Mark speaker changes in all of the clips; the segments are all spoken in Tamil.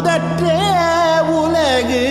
Speaker 1: மாதற்ற உலகு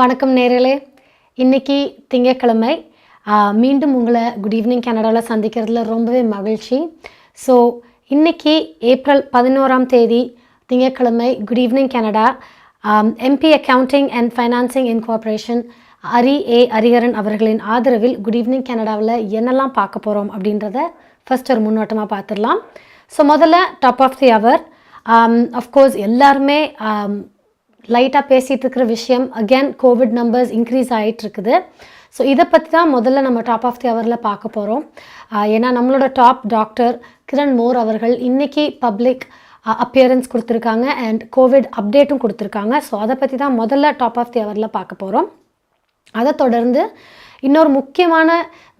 Speaker 2: வணக்கம் நேயர்களே, இன்றைக்கி திங்கட்கிழமை. மீண்டும் உங்களை குட் ஈவினிங் கனடாவில் சந்திக்கிறதுல ரொம்பவே மகிழ்ச்சி. ஸோ இன்றைக்கி ஏப்ரல் 11 திங்கட்கிழமை good evening Canada MP accounting and financing incorporation Ariyaran அவர்களின் ஆதரவில் குட் ஈவினிங் கனடாவில் என்னெல்லாம் பார்க்க போகிறோம் அப்படின்றத ஃபர்ஸ்ட் ஒரு முன்னோட்டமாக பார்த்துடலாம். ஸோ முதல்ல top of the hour, of course எல்லாருமே லைட்டாக பேசிகிட்டு இருக்கிற விஷயம், அகேன் கோவிட் நம்பர்ஸ் இன்க்ரீஸ் ஆகிட்டுருக்குது. ஸோ இதை பற்றி தான் முதல்ல நம்ம டாப் ஆஃப் தி ஹவரில் பார்க்க போகிறோம். ஏன்னா நம்மளோட டாப் டாக்டர் கிரண் மோர் அவர்கள் இன்றைக்கி பப்ளிக் அப்பியரன்ஸ் கொடுத்துருக்காங்க அண்ட் கோவிட் அப்டேட்டும் கொடுத்துருக்காங்க. ஸோ அதை பற்றி தான் முதல்ல டாப் ஆஃப் தி ஹவரில் பார்க்க போகிறோம். அதை தொடர்ந்து இன்னொரு முக்கியமான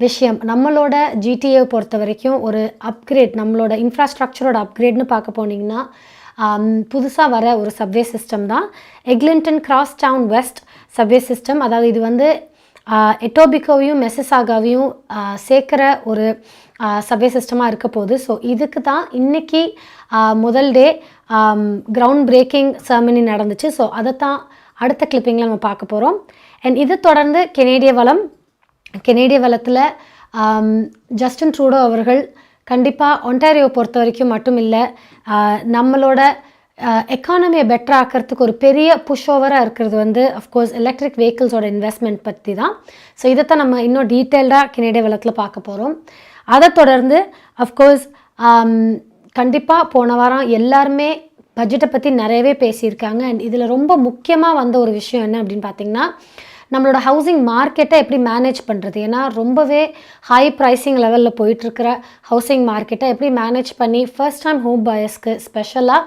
Speaker 2: விஷயம், நம்மளோட ஜிடிஏவை பொறுத்த வரைக்கும் ஒரு அப்கிரேட், நம்மளோட இன்ஃப்ராஸ்ட்ரக்சரோட அப்கிரேட்னு பார்க்க போனீங்கன்னா புதுசாக வர ஒரு சப்வே சிஸ்டம் தான் Eglinton Crosstown west subway system. அதாவது இது வந்து எட்டோபிகோவையும் மெசிசாகாவையும் சேர்க்குற ஒரு சப்வே சிஸ்டமாக இருக்க போகுது. ஸோ இதுக்கு தான் இன்றைக்கி முதல் டே கிரவுண்ட் பிரேக்கிங் செரமனி நடந்துச்சு. ஸோ அதை தான் அடுத்த கிளிப்பிங்கில் நம்ம பார்க்க போகிறோம். அண்ட் இது தொடர்ந்து கெனேடிய வளத்தில் ஜஸ்டின் ட்ரூடோ அவர்கள் கண்டிப்பாக ஒன்டாரியோவை பொறுத்த வரைக்கும் மட்டும் இல்லை, நம்மளோட எக்கானமியை பெட்டர் ஆக்கிறதுக்கு ஒரு பெரிய புஷ் ஓவராக இருக்கிறது வந்து அஃப்கோர்ஸ் எலக்ட்ரிக் வெஹிக்கிள்ஸோட இன்வெஸ்ட்மெண்ட் பற்றி தான். ஸோ இதைத்தான் நம்ம இன்னும் டீட்டெயில்டாக கெனேடிய வளத்தில் பார்க்க போகிறோம். அதை தொடர்ந்து அஃப்கோர்ஸ் கண்டிப்பாக போன வாரம் எல்லாருமே பட்ஜெட்டை பற்றி நிறையவே பேசியிருக்காங்க. அண்ட் இதில் ரொம்ப முக்கியமாக வந்த ஒரு விஷயம் என்ன அப்படின்னு பார்த்திங்கன்னா, நம்மளோட ஹவுசிங் மார்க்கெட்டை எப்படி மேனேஜ் பண்ணுறது. ஏன்னா ரொம்பவே ஹை ப்ரைஸிங் லெவலில் போயிட்டுருக்கிற ஹவுசிங் மார்க்கெட்டை எப்படி மேனேஜ் பண்ணி ஃபர்ஸ்ட் டைம் ஹோம் பயர்ஸ்க்கு ஸ்பெஷலாக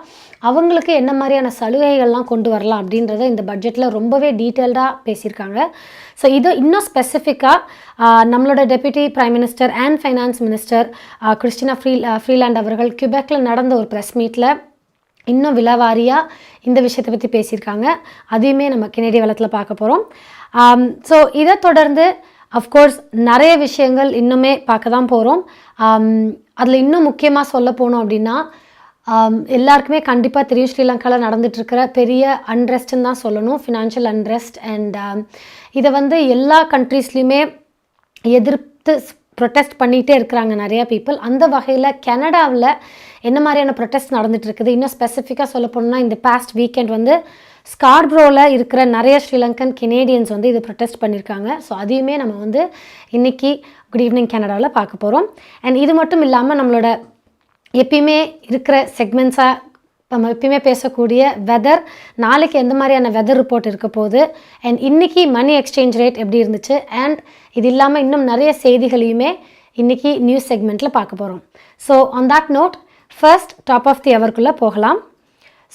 Speaker 2: அவங்களுக்கு என்ன மாதிரியான சலுகைகள்லாம் கொண்டு வரலாம் அப்படின்றத இந்த பட்ஜெட்டில் ரொம்பவே டீட்டெயில்டாக பேசியிருக்காங்க. ஸோ இது இன்னும் ஸ்பெசிஃபிக்காக நம்மளோட deputy prime minister and finance minister Christina Freeland அவர்கள் கியூபெக்கில் நடந்த ஒரு ப்ரெஸ் மீட்டில் இன்னும் விலாவாரியாக இந்த விஷயத்தை பற்றி பேசியிருக்காங்க. அதையுமே நம்ம கெனேடிய வளத்தில் பார்க்க போகிறோம். ஸோ இதை தொடர்ந்து அஃப்கோர்ஸ் நிறைய விஷயங்கள் இன்னுமே பார்க்க தான் போகிறோம். அதில் இன்னும் முக்கியமாக சொல்ல போனோம் அப்படின்னா, எல்லாருக்குமே கண்டிப்பாக தெரியும் ஸ்ரீலங்காவில் நடந்துகிட்ருக்கிற பெரிய அன்ரெஸ்ட்டுன்னு தான் சொல்லணும், ஃபினான்ஷியல் அன்ரெஸ்ட். அண்ட் இதை வந்து எல்லா கண்ட்ரீஸ்லையுமே எதிர்த்து ப்ரொட்டஸ்ட் பண்ணிகிட்டே இருக்கிறாங்க நிறையா பீப்புள். அந்த வகையில் கனடாவில் என்ன மாதிரியான ப்ரொட்டஸ்ட் நடந்துகிட்ருக்குது, இன்னும் ஸ்பெசிஃபிக்காக சொல்ல போனோம்னா இந்த பாஸ்ட் வீக்கெண்ட் வந்து ஸ்கார்ப்ரோவில் இருக்கிற நிறைய ஸ்ரீலங்கன் கெனேடியன்ஸ் வந்து இது ப்ரொட்டஸ்ட் பண்ணியிருக்காங்க. ஸோ அதையுமே நம்ம வந்து இன்றைக்கி குட் ஈவினிங் கனடாவில் பார்க்க போகிறோம். அண்ட் இது மட்டும் இல்லாமல் நம்மளோட எப்பயுமே இருக்கிற செக்மெண்ட்ஸாக நம்ம எப்பயுமே பேசக்கூடிய வெதர், நாளைக்கு எந்த மாதிரியான வெதர் ரிப்போர்ட் இருக்க போகுது, அண்ட் இன்றைக்கி மணி எக்ஸ்சேஞ்ச் ரேட் எப்படி இருந்துச்சு, அண்ட் இது இல்லாமல் இன்னும் நிறைய செய்திகளையுமே இன்றைக்கி நியூஸ் செக்மெண்ட்டில் பார்க்க போகிறோம். So on that note first top of the ஹவருக்குள்ளே போகலாம்.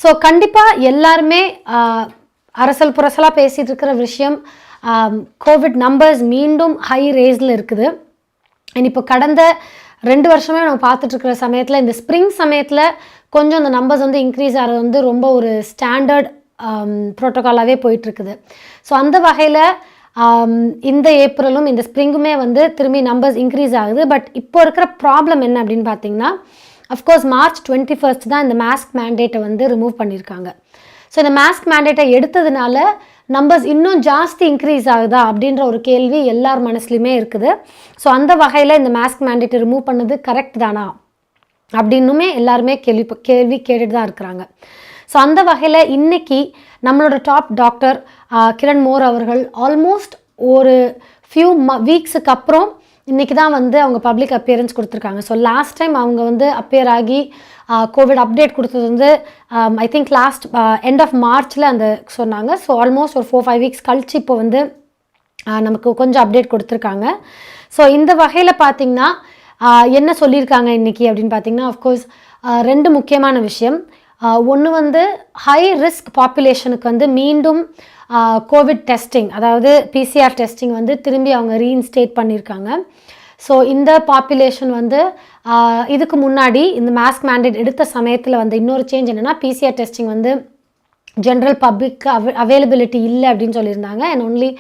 Speaker 2: ஸோ கண்டிப்பாக எல்லாருமே அரசல் புரசலாக பேசிகிட்டு இருக்கிற விஷயம், கோவிட் நம்பர்ஸ் மீண்டும் ஹை ரேஸில் இருக்குது. அண்ட் இப்போ கடந்த 2 வருஷமே நம்ம பார்த்துட்ருக்கிற சமயத்தில் இந்த ஸ்ப்ரிங் சமயத்தில் கொஞ்சம் அந்த நம்பர்ஸ் வந்து இன்க்ரீஸ் ஆகிறது வந்து ரொம்ப ஒரு ஸ்டாண்டர்ட் ப்ரோட்டோக்காலாகவே போயிட்டுருக்குது. ஸோ அந்த வகையில் இந்த ஏப்ரலும் இந்த ஸ்ப்ரிங்குமே வந்து திரும்பி நம்பர்ஸ் இன்க்ரீஸ் ஆகுது. பட் இப்போ இருக்கிற ப்ராப்ளம் என்ன அப்படின்னு பார்த்தீங்கன்னா, அஃப்கோர்ஸ் மார்ச் 21 தான் இந்த மாஸ்க் மேண்டேட்டை வந்து ரிமூவ் பண்ணியிருக்காங்க. ஸோ இந்த மாஸ்க் மேண்டேட்டை எடுத்ததுனால நம்பர்ஸ் இன்னும் ஜாஸ்தி இன்க்ரீஸ் ஆகுதா அப்படின்ற ஒரு கேள்வி எல்லார் மனசுலையுமே இருக்குது. ஸோ அந்த வகையில் இந்த மாஸ்க் மேண்டேட்டை ரிமூவ் பண்ணது கரெக்ட் தானா அப்படின்னுமே எல்லாருமே கேள்வி கேட்டுட்டு தான் இருக்கிறாங்க. ஸோ அந்த வகையில் இன்றைக்கி நம்மளோட டாப் டாக்டர் கிரண் மோர் அவர்கள் ஆல்மோஸ்ட் ஒரு ஃபியூ வீக்ஸுக்கு அப்புறம் இன்றைக்கி தான் வந்து அவங்க பப்ளிக் அப்பியரன்ஸ் கொடுத்துருக்காங்க. ஸோ லாஸ்ட் டைம் அவங்க வந்து அப்பியர் ஆகி கோவிட் அப்டேட் கொடுத்தது வந்து I think last end of மார்ச்சில் அந்த சொன்னாங்க. ஸோ ஆல்மோஸ்ட் ஒரு 4-5 வீக்ஸ் கழிச்சு இப்போ வந்து நமக்கு கொஞ்சம் அப்டேட் கொடுத்துருக்காங்க. ஸோ இந்த வகையில் பார்த்திங்கன்னா என்ன சொல்லியிருக்காங்க இன்றைக்கி அப்படின்னு பார்த்திங்கன்னா, அஃப்கோர்ஸ் 2 முக்கியமான விஷயம். ஒன்று வந்து ஹை ரிஸ்க் பாப்புலேஷனுக்கு வந்து மீண்டும் கோவிட் டெஸ்டிங், அதாவது PCR டெஸ்டிங் வந்து திரும்பி அவங்க ரீஇன்ஸ்டேட் பண்ணியிருக்காங்க. ஸோ இந்த பாப்புலேஷன் வந்து இதுக்கு முன்னாடி இந்த மாஸ்க் மேண்டேட் எடுத்த சமயத்தில் வந்து இன்னொரு சேஞ்ச் என்னென்னா, PCR டெஸ்டிங் வந்து ஜென்ரல் பப்ளிக்கு அவைலபிலிட்டி இல்லை அப்படின்னு சொல்லியிருந்தாங்க. அண்ட் ஒன்லி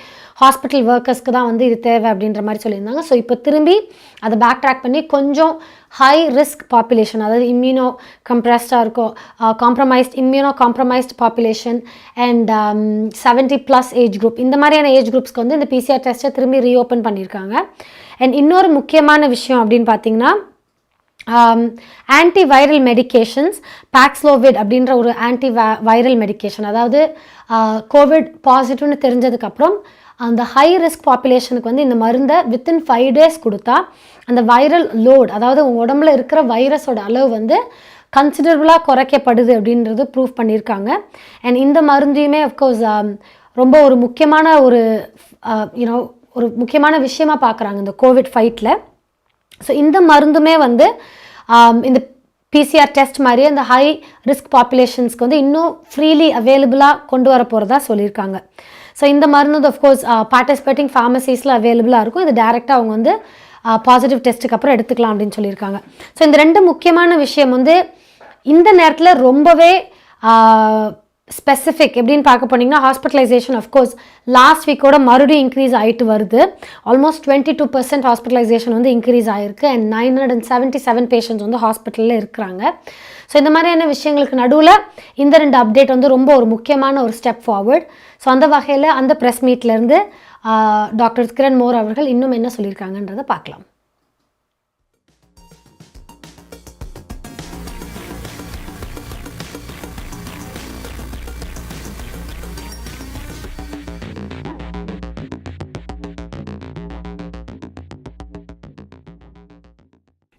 Speaker 2: ஹாஸ்பிட்டல் ஒர்க்கர்ஸ்க்கு தான் வந்து இது தேவை அப்படின்ற மாதிரி சொல்லியிருந்தாங்க. ஸோ இப்போ திரும்பி அதை பேக் ட்ராக் பண்ணி கொஞ்சம் ஹை ரிஸ்க் பாப்புலேஷன், அதாவது இம்யூனோ கம்ப்ரெஸ்டாக இருக்கும், immuno compromised population and 70+ age group, இந்த மாதிரியான ஏஜ் குரூப்ஸ்க்கு வந்து இந்த PCR டெஸ்ட்டை திரும்பி ரீஓப்பன் பண்ணியிருக்காங்க. அண்ட் இன்னொரு முக்கியமான விஷயம் அப்படின்னு பார்த்தீங்கன்னா, ஆன்டிவைரல் மெடிக்கேஷன்ஸ், பாக்ஸ்லோவிட் அப்படின்ற ஒரு வைரல் மெடிக்கேஷன், அதாவது கோவிட் பாசிட்டிவ்னு தெரிஞ்சதுக்கப்புறம் அந்த ஹை ரிஸ்க் பாப்புலேஷனுக்கு வந்து இந்த மருந்தை வித்தின் 5 days கொடுத்தா அந்த வைரல் லோட், அதாவது உங்கள் உடம்புல இருக்கிற வைரஸோட அளவு வந்து கன்சிடரபுளாக குறைக்கப்படுது அப்படின்றது ப்ரூவ் பண்ணியிருக்காங்க. அண்ட் இந்த மருந்தையுமே அஃப்கோர்ஸ் ரொம்ப ஒரு முக்கியமான ஒரு முக்கியமான விஷயமாக பார்க்குறாங்க இந்த கோவிட் ஃபைட்டில். ஸோ இந்த மருந்துமே வந்து இந்த PCR டெஸ்ட் மாதிரி அந்த ஹை ரிஸ்க் பாப்புலேஷன்ஸ்க்கு வந்து இன்னும் ஃப்ரீலி அவைலபிளாக கொண்டு வர போகிறதா சொல்லியிருக்காங்க. ஸோ இந்த மருந்து அஃப்கோர்ஸ் பார்ட்டிசிபேட்டிங் ஃபார்மசிஸில் அவைலபிளாக இருக்கும். இது டேரெக்டாக அவங்க வந்து பாசிட்டிவ் டெஸ்ட்டுக்கு அப்புறம் எடுத்துக்கலாம் அப்படின்னு சொல்லியிருக்காங்க. ஸோ இந்த 2 முக்கியமான விஷயம் வந்து இந்த நேரத்தில் ரொம்பவே ஸ்பெசிஃபிக். எப்படின்னு பார்க்க போனீங்கன்னா, ஹாஸ்பிட்டலைசேஷன் அஃப்கோர்ஸ் லாஸ்ட் வீக்கோட மறுபடியும் இன்க்ரீஸ் ஆகிட்டு வருது. ஆல்மோஸ்ட் 22% ஹாஸ்பிட்டலைசேஷன் வந்து இன்க்ரீஸ் ஆகிருக்கு. அண்ட் 977 பேஷண்ட்ஸ் வந்து ஹாஸ்பிட்டலில் இருக்கிறாங்க. ஸோ இந்த மாதிரியான விஷயங்களுக்கு நடுவில் இந்த 2 அப்டேட் வந்து ரொம்ப ஒரு முக்கியமான ஒரு ஸ்டெப் ஃபார்வர்ட். ஸோ அந்த வகையில் அந்த ப்ரெஸ் மீட்லேருந்து டாக்டர் கிரண் மோர் அவர்கள் இன்னும் என்ன சொல்லியிருக்காங்கன்றதை பார்க்கலாம்.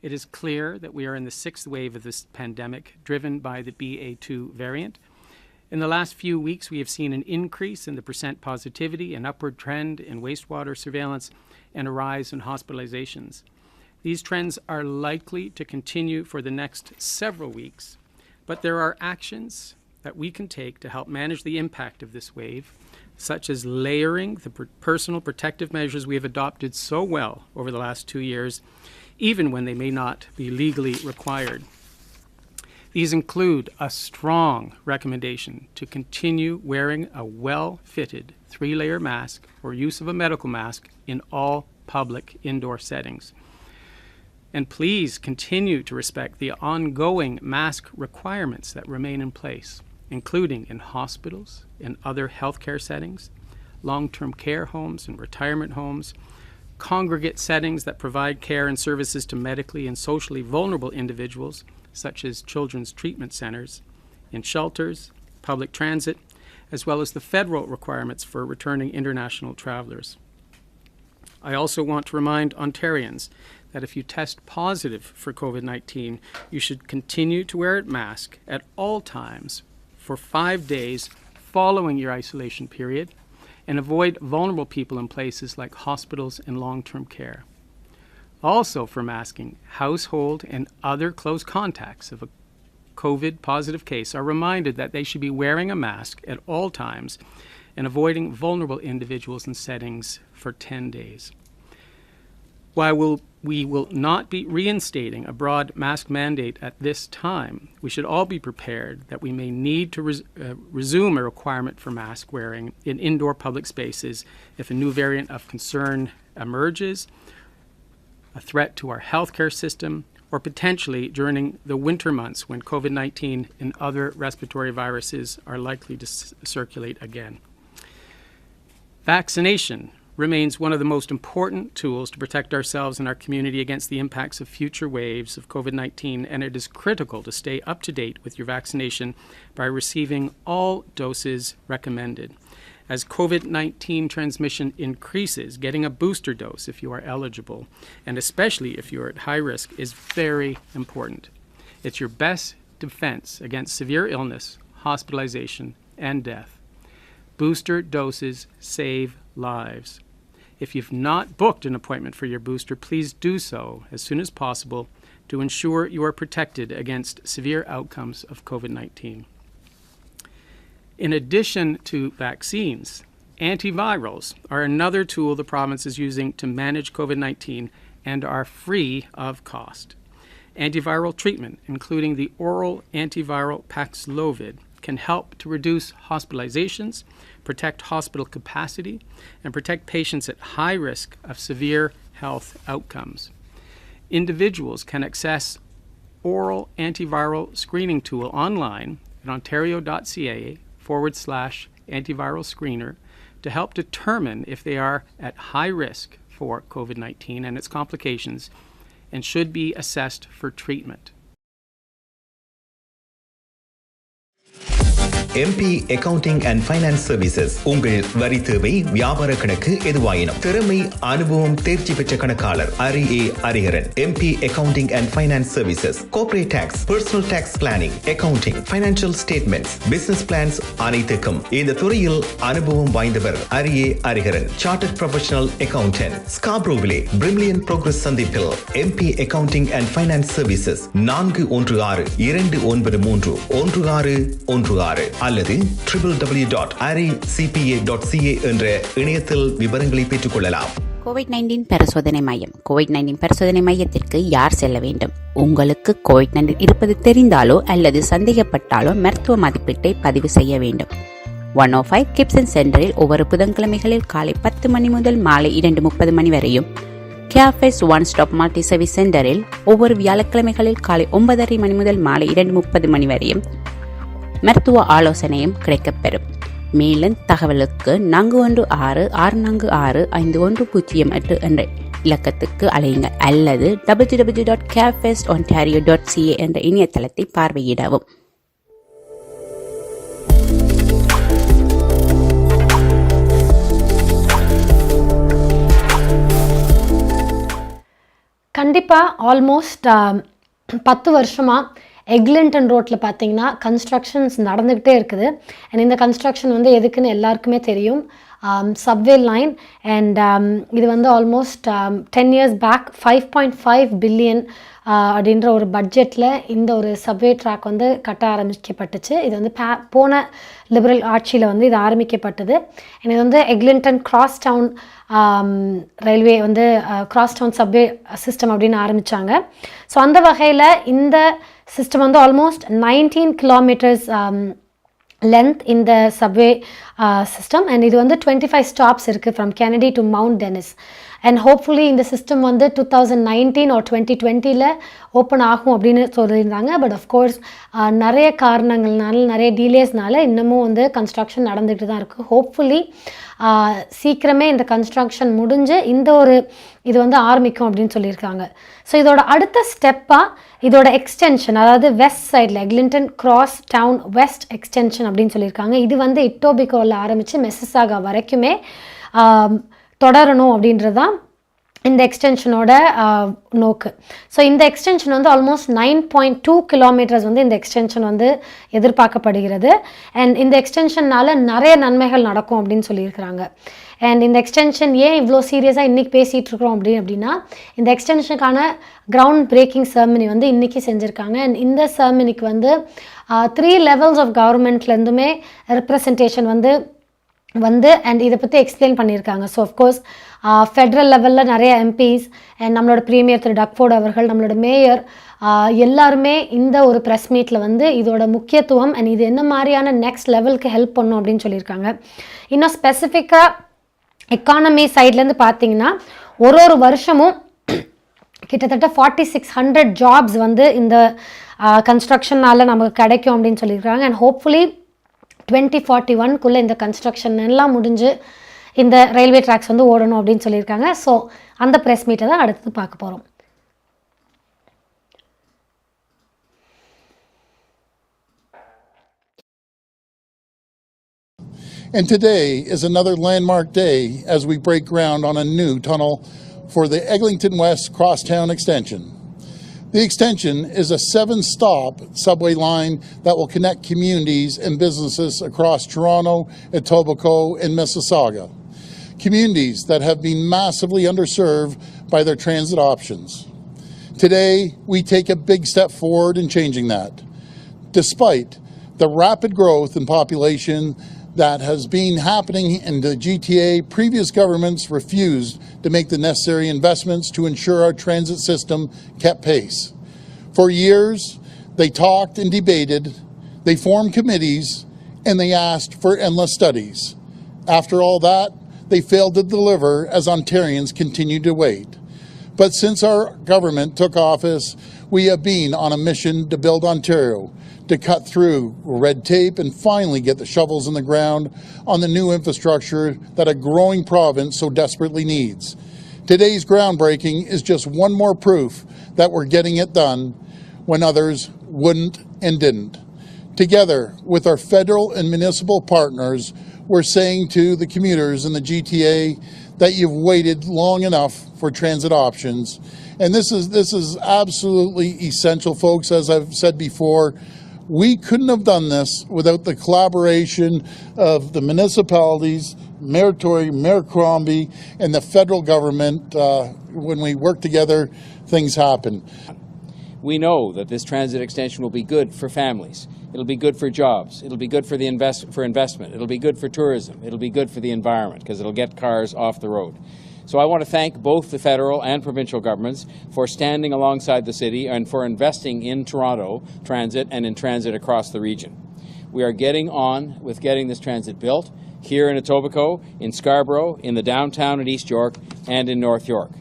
Speaker 3: It is clear that we are in the 6th wave of this pandemic, driven by the BA.2 variant. In the last few weeks, we have seen an increase in the percent positivity, an upward trend in wastewater surveillance, and a rise in hospitalizations. These trends are likely to continue for the next several weeks, but there are actions that we can take to help manage the impact of this wave, such as layering the personal protective measures we have adopted so well over the last 2 years, even when they may not be legally required. These include a strong recommendation to continue wearing a well-fitted 3-layer mask or use of a medical mask in all public indoor settings. And please continue to respect the ongoing mask requirements that remain in place, including in hospitals and other healthcare settings, long-term care homes and retirement homes, congregate settings that provide care and services to medically and socially vulnerable individuals, such as children's treatment centers, in shelters, public transit, as well as the federal requirements for returning international travelers. I also want to remind Ontarians that if you test positive for COVID-19, you should continue to wear a mask at all times for 5 days following your isolation period, and avoid vulnerable people in places like hospitals and long-term care. Also, for masking, household and other close contacts of a COVID positive case are reminded that they should be wearing a mask at all times and avoiding vulnerable individuals and settings for 10 days. While we will not be reinstating a broad mask mandate at this time, we should all be prepared that we may need to resume a requirement for mask wearing in indoor public spaces if a new variant of concern emerges, a threat to our healthcare system, or potentially during the winter months when COVID-19 and other respiratory viruses are likely to circulate again. Vaccination remains one of the most important tools to protect ourselves and our community against the impacts of future waves of COVID-19, and it is critical to stay up to date with your vaccination by receiving all doses recommended. As COVID-19 transmission increases, getting a booster dose if you are eligible, and especially if you are at high risk, is very important. It's your best defense against severe illness, hospitalization, and death. Booster doses save lives. If you've not booked an appointment for your booster, please do so as soon as possible to ensure you are protected against severe outcomes of COVID-19. In addition to vaccines, antivirals are another tool the province is using to manage COVID-19 and are free of cost. Antiviral treatment, including the oral antiviral Paxlovid, can help to reduce hospitalizations, protect hospital capacity, and protect patients at high risk of severe health outcomes. Individuals can access oral antiviral screening tool online at ontario.ca/antiviral screener to help determine if they are at high risk for COVID-19 and its complications and should be assessed for treatment.
Speaker 4: MP Accounting and Finance Services உங்கள் வரி தேவை வியாபார கணக்கு எதுவாயினும் திறமை அனுபவம் தேர்ச்சி பெற்ற கணக்காளர் Ariaran MP Accounting and Finance Services Corporate Tax Personal Tax Planning Accounting Financial Statements Business Plans அனைத்துக்கும் இந்த துறையில் அனுபவம் வாய்ந்தவர் Ariaran Chartered Professional Accountant Scarboroughவிலே Brimley Progress சந்திப்பில் MP Accounting and Finance Services 416-293-1616 அல்லது www.aricpa.ca என்ற இணையத்தில் விவரங்களை பெற்றுக் கொள்ளலாம்.
Speaker 5: கோவிட்-19 பரிசோதனை மையம். கோவிட்-19 பரிசோதனை மையத்திற்கு யார் செல்ல வேண்டும்? உங்களுக்கு கோவிட்-19 இருப்பது தெரிந்தாலோ அல்லது சந்தேகப்பட்டாலோ மருத்துவ மதிப்பீட்டை பதிவு செய்ய வேண்டும். 105 கிப்சன் சென்டரில் ஒவ்வொரு புதன்கிழமைகளில் காலை 10 மணி முதல் மாலை 2:30 மணி வரையும், cafes one stop multi service சென்டரில் ஒவ்வொரு வியாழக்கிழமைகளில் காலை 9:30 மணி முதல் மாலை 2:30 மணி வரையும் மருத்துவ ஆலோசனையும் கிடைக்கப்பெறும். மேலும் தகவலுக்கு 416-646-5108 என்ற இலக்கத்துக்கு அழையுங்கள் அல்லது www.cafesontario.ca என்ற இணையதளத்தை பார்வையிடவும்.
Speaker 2: கண்டிப்பாக ஆல்மோஸ்ட் 10 வருஷமாக எக்லிங்டன் ரோட்டில் பார்த்தீங்கன்னா கன்ஸ்ட்ரக்ஷன்ஸ் நடந்துக்கிட்டே இருக்குது. அண்ட் இந்த கன்ஸ்ட்ரக்ஷன் வந்து எதுக்குன்னு எல்லாருக்குமே தெரியும், சப்வே லைன். அண்ட் இது வந்து ஆல்மோஸ்ட் 10 years பேக் 5.5 பில்லியன் அப்படின்ற ஒரு பட்ஜெட்டில் இந்த ஒரு சப்வே ட்ராக் வந்து கட்ட ஆரம்பிக்கப்பட்டுச்சு. இது வந்து போன லிபரல் ஆட்சியில் வந்து இது ஆரம்பிக்கப்பட்டது. அண்ட் இது வந்து எக்லிங்டன் கிராஸ்டவுன் ரயில்வே வந்து கிராஸ்டவுன் சப்வே சிஸ்டம் அப்படின்னு ஆரம்பித்தாங்க. ஸோ அந்த வகையில் இந்த சிஸ்டம் வந்து ஆல்மோஸ்ட் 19 kilometers length இந்த சப்வே சிஸ்டம். அண்ட் இது வந்து 25 stops இருக்குது from Kennedy to Mount Dennis. And hopefully இந்த சிஸ்டம் வந்து 2019 or 2020 ஓப்பன் ஆகும் அப்படின்னு சொல்லியிருந்தாங்க. பட் அஃப்கோர்ஸ் நிறைய காரணங்கள்னால, நிறைய டீலேஸ்னால இன்னமும் வந்து கன்ஸ்ட்ரக்ஷன் நடந்துகிட்டு தான் இருக்குது. ஹோப்ஃபுல்லி சீக்கிரமே இந்த கன்ஸ்ட்ரக்ஷன் முடிஞ்சு இந்த ஒரு இது வந்து ஆரம்பிக்கும் அப்படின்னு சொல்லியிருக்காங்க. ஸோ இதோட அடுத்த ஸ்டெப்பாக இதோட எக்ஸ்டென்ஷன், அதாவது வெஸ்ட் சைடில் Eglinton Crosstown West extension அப்படின்னு சொல்லியிருக்காங்க. இது வந்து இட்டோபிகோவில் ஆரம்பித்து மெசிசாகா வரைக்குமே தொடரணும் அப்படின்றது தான் இந்த எக்ஸ்டென்ஷனோட நோக்கு. ஸோ இந்த எக்ஸ்டென்ஷன் வந்து ஆல்மோஸ்ட் 9.2 kilometers வந்து இந்த எக்ஸ்டென்ஷன் வந்து எதிர்பார்க்கப்படுகிறது. அண்ட் இந்த எக்ஸ்டென்ஷனால் நிறைய நன்மைகள் நடக்கும் அப்படின்னு சொல்லியிருக்கிறாங்க. அண்ட் இந்த எக்ஸ்டென்ஷன் ஏன் இவ்வளோ சீரியஸாக இன்றைக்கி பேசிகிட்டு இருக்கிறோம் அப்படின்னா, இந்த எக்ஸ்டென்ஷனுக்கான கிரவுண்ட் பிரேக்கிங் செர்மனி வந்து இன்றைக்கி செஞ்சுருக்காங்க. அண்ட் இந்த செர்மனிக்கு வந்து 3 levels ஆஃப் கவர்மெண்ட்லேருந்துமே ரெப்ரசன்டேஷன் வந்து வந்து அண்ட் இதை பற்றி எக்ஸ்பிளைன் பண்ணியிருக்காங்க. ஸோ அஃப்கோர்ஸ் ஃபெட்ரல் லெவலில் நிறைய எம்பிஸ் அண்ட் நம்மளோட ப்ரீமியர் திரு டக்ஃபோர்ட் அவர்கள், நம்மளோட மேயர் எல்லாருமே இந்த ஒரு ப்ரெஸ் மீட்டில் வந்து இதோட முக்கியத்துவம் அண்ட் இது என்ன மாதிரியான நெக்ஸ்ட் லெவலுக்கு ஹெல்ப் பண்ணும் அப்படின்னு சொல்லியிருக்காங்க. இன்னும் ஸ்பெசிஃபிக்காக எக்கானமி சைட்லேருந்து பார்த்தீங்கன்னா ஒரு வருஷமும் கிட்டத்தட்ட 4600 ஜாப்ஸ் வந்து இந்த கன்ஸ்ட்ரக்ஷனால் நமக்கு கிடைக்கும் அப்படின்னு சொல்லியிருக்காங்க. அண்ட் ஹோப்ஃபுல்லி 2041 இந்த கன்ஸ்ட்ரக்ஷன் எல்லாம் முடிஞ்சு இந்த ரயில்வே ட்ராக்ஸ் வந்து ஓடணும் அப்படின்னு சொல்லியிருக்காங்க. ஸோ அந்த ப்ரெஸ் மீட்டை தான் அடுத்து பார்க்க போகிறோம்.
Speaker 6: And today is another landmark day as we break ground on a new tunnel for the Eglington West Crosstown extension. The extension is a 7-stop subway line that will connect communities and businesses across Toronto, Etobicoke, and Mississauga. Communities that have been massively underserved by their transit options. Today, we take a big step forward in changing that. Despite the rapid growth in population that has been happening in the GTA, previous governments refused to make the necessary investments to ensure our transit system kept pace. For years, they talked and debated, they formed committees, and they asked for endless studies. After all that, they failed to deliver as Ontarians continued to wait. But since our government took office, we have been on a mission to build Ontario, to cut through red tape and finally get the shovels in the ground on the new infrastructure that a growing province so desperately needs. Today's groundbreaking is just one more proof that we're getting it done when others wouldn't and didn't. Together with our federal and municipal partners, we're saying to the commuters in the GTA that you've waited long enough for transit options. And this is absolutely essential, folks. As I've said before, we couldn't have done this without the collaboration of the municipalities, Mayor Tory, Mayor Crombie, and the federal government. When we work together, things happen.
Speaker 7: We know that this transit extension will be good for families. It'll be good for jobs. It'll be good for investment. It'll be good for tourism. It'll be good for the environment because it'll get cars off the road. So I want to thank both the federal and provincial governments for standing alongside the city and for investing in Toronto transit and in transit across the region. We are getting on with getting this transit built here in Etobicoke, in Scarborough, in the downtown in East York, and in North York.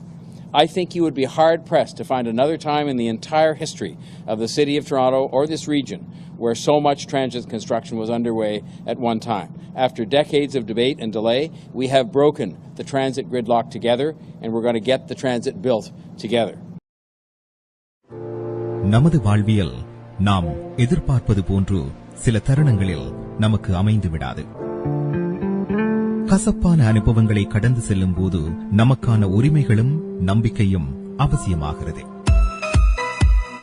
Speaker 7: I think you would be hard-pressed to find another time in the entire history of the City of Toronto or this region where so much transit construction was underway at one time. After decades of debate and delay, we have broken the transit gridlock together, and we're going to get the transit built together.
Speaker 8: நமது வாழ்வியல் நாம் எதிர்பார்ப்பது போன்று சில தருணங்களில் நமக்கு அமைந்து விடாது. கசப்பான அனுபவங்களை கடந்து செல்லும் போது நமக்கான உரிமைகளும் நம்பிக்கையும் அவசியமாகிறது.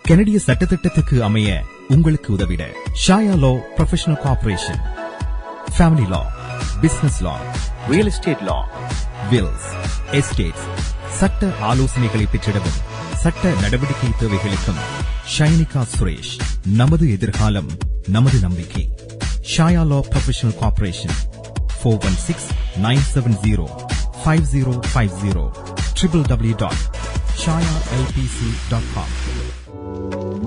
Speaker 8: கனடிய சட்டத்திட்டத்துக்கு அமைய உங்களுக்கு உதவிட ஷாயா லா ப்ரொஃபஷனல் கார்ப்பரேஷன், ஃபேமிலி லா, பிசினஸ் லா, ரியல் எஸ்டேட் லா, வில்ஸ், எஸ்டேட்ஸ், சட்ட ஆலோசனைகளை பெற்றிடவும் சட்ட நடவடிக்கை தேவைகளுக்கும் ஷைனிகா சுரேஷ். நமது எதிர்காலம் நமது நம்பிக்கை. Shaya law professional corporation 416-970-5050 www.shayalpc.com.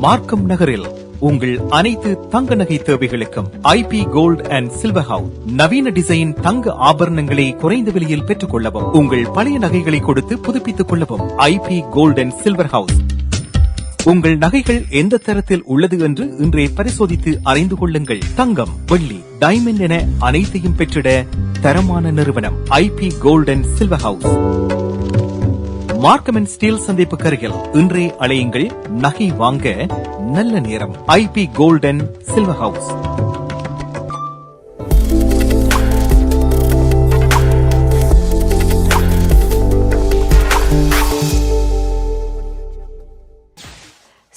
Speaker 9: Markham நகரில் உங்கள் அனைத்து தங்க நகை தேவைகளுக்கும் IP gold and silver house. நவீன டிசைன் தங்க ஆபரணங்களை குறைந்த விலையில் பெற்றுக் கொள்ளவும், உங்கள் பழைய நகைகளை கொடுத்து புதுப்பித்துக் கொள்ளவும் IP gold and silver house. உங்கள் நகைகள் எந்த தரத்தில் உள்ளது என்று இன்றே பரிசோதித்து அறிந்து கொள்ளுங்கள். தங்கம், வெள்ளி, டைமண்ட் என அனைத்தையும் பெற்றிட தரமான நிறுவனம் IP gold and silver house. Markham and Steeles சந்திப்பு கருகில் இன்றே அழையுங்கள். நகை வாங்க நல்ல நேரம். IP gold and silver house.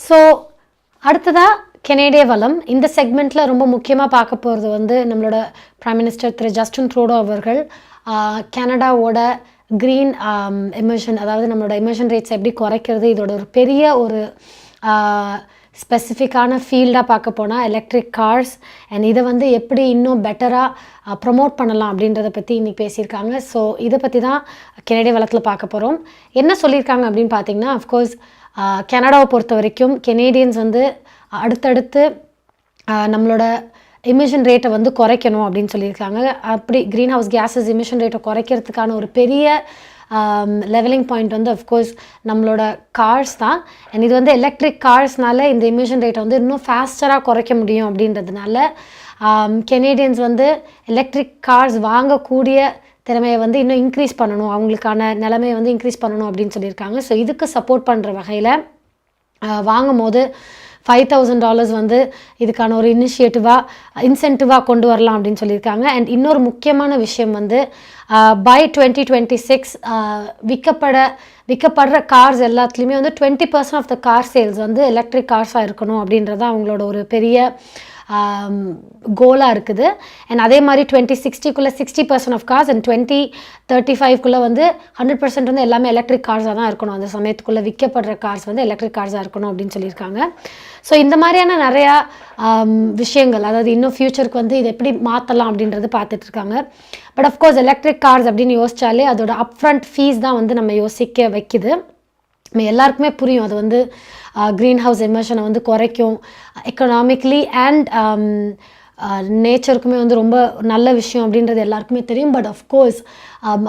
Speaker 2: So அடுத்ததாக கெனேடிய வளம். இந்த செக்மெண்ட்டில் ரொம்ப முக்கியமாக பார்க்க போகிறது வந்து நம்மளோட பிரைம் மினிஸ்டர் திரு ஜஸ்டின் ட்ரூடோ அவர்கள் கனடாவோட க்ரீன் எமிஷன், அதாவது நம்மளோட எமிஷன் ரேட்ஸ் எப்படி குறைக்கிறது, இதோட ஒரு பெரிய ஒரு ஸ்பெசிஃபிக்கான ஃபீல்டாக பார்க்க போனால் எலக்ட்ரிக் கார்ஸ் அண்ட் இதை வந்து எப்படி இன்னும் பெட்டராக ப்ரமோட் பண்ணலாம் அப்படின்றத பற்றி இன்றைக்கி பேசியிருக்காங்க. ஸோ இதை பற்றி தான் கெனடிய வளத்தில் பார்க்க போகிறோம். என்ன சொல்லியிருக்காங்க அப்படின்னு பார்த்தீங்கன்னா, அஃப்கோர்ஸ் கனடாவை பொறுத்த வரைக்கும் கெனேடியன்ஸ் வந்து அடுத்தடுத்து நம்மளோட எமிஷன் ரேட்டை வந்து குறைக்கணும் அப்படின்னு சொல்லியிருக்காங்க. அப்படி க்ரீன் ஹவுஸ் கேஸஸ் எமிஷன் ரேட்டை குறைக்கிறதுக்கான ஒரு பெரிய லெவலிங் பாயிண்ட் வந்து அஃப்கோர்ஸ் நம்மளோட கார்ஸ் தான். அண்ட் இது வந்து எலக்ட்ரிக் கார்ஸ்னால இந்த எமிஷன் ரேட்டை வந்து இன்னும் ஃபேஸ்டராக குறைக்க முடியும் அப்படின்றதுனால கெனேடியன்ஸ் வந்து எலக்ட்ரிக் கார்ஸ் வாங்கக்கூடிய திறமையை வந்து இன்னும் இன்க்ரீஸ் பண்ணணும், அவங்களுக்கான நிலைமையை வந்து இன்க்ரீஸ் பண்ணணும் அப்படின்னு சொல்லியிருக்காங்க. ஸோ இதுக்கு சப்போர்ட் பண்ணுற வகையில் வாங்கும் போது $5,000 வந்து இதுக்கான ஒரு இன்சென்டிவாக கொண்டு வரலாம் அப்படின்னு சொல்லியிருக்காங்க. அண்ட் இன்னொரு முக்கியமான விஷயம் வந்து பை 2026 விற்கப்படுற கார்ஸ் எல்லாத்துலேயுமே வந்து 20% ஆஃப் த கார் சேல்ஸ் வந்து எலக்ட்ரிக் கார்ஸாக இருக்கணும் அப்படின்றது அவங்களோட ஒரு பெரிய கோலாக இருக்குது. அண்ட் அதே மாதிரி 2060 60% ஆஃப் கார்ஸ் அண்ட் 2035 வந்து 100% வந்து எல்லாமே எலக்ட்ரிக் கார்ஸாக தான் இருக்கணும். அந்த சமயத்துக்குள்ளே விற்கப்படுற கார்ஸ் வந்து எலக்ட்ரிக் கார்ஸாக இருக்கணும் அப்படின்னு சொல்லியிருக்காங்க. ஸோ இந்த மாதிரியான நிறையா விஷயங்கள், அதாவது இன்னும் ஃப்யூச்சருக்கு வந்து இதை எப்படி மாற்றலாம் அப்படின்றது பார்த்துட்ருக்காங்க. பட் அஃப்கோர்ஸ் எலக்ட்ரிக் கார்ஸ் அப்படின்னு யோசித்தாலே அதோட அப்ஃப்ரண்ட் ஃபீஸ் தான் வந்து நம்ம யோசிக்க வைக்குது. நம்ம எல்லாருக்குமே புரியும் அது வந்து க்ரீன் ஹவுஸ் எமிஷனை வந்து குறைக்கும், எக்கனாமிக்லி அண்ட் நேச்சருக்குமே வந்து ரொம்ப நல்ல விஷயம் அப்படின்றது எல்லாருக்குமே தெரியும். பட் அஃப்கோர்ஸ்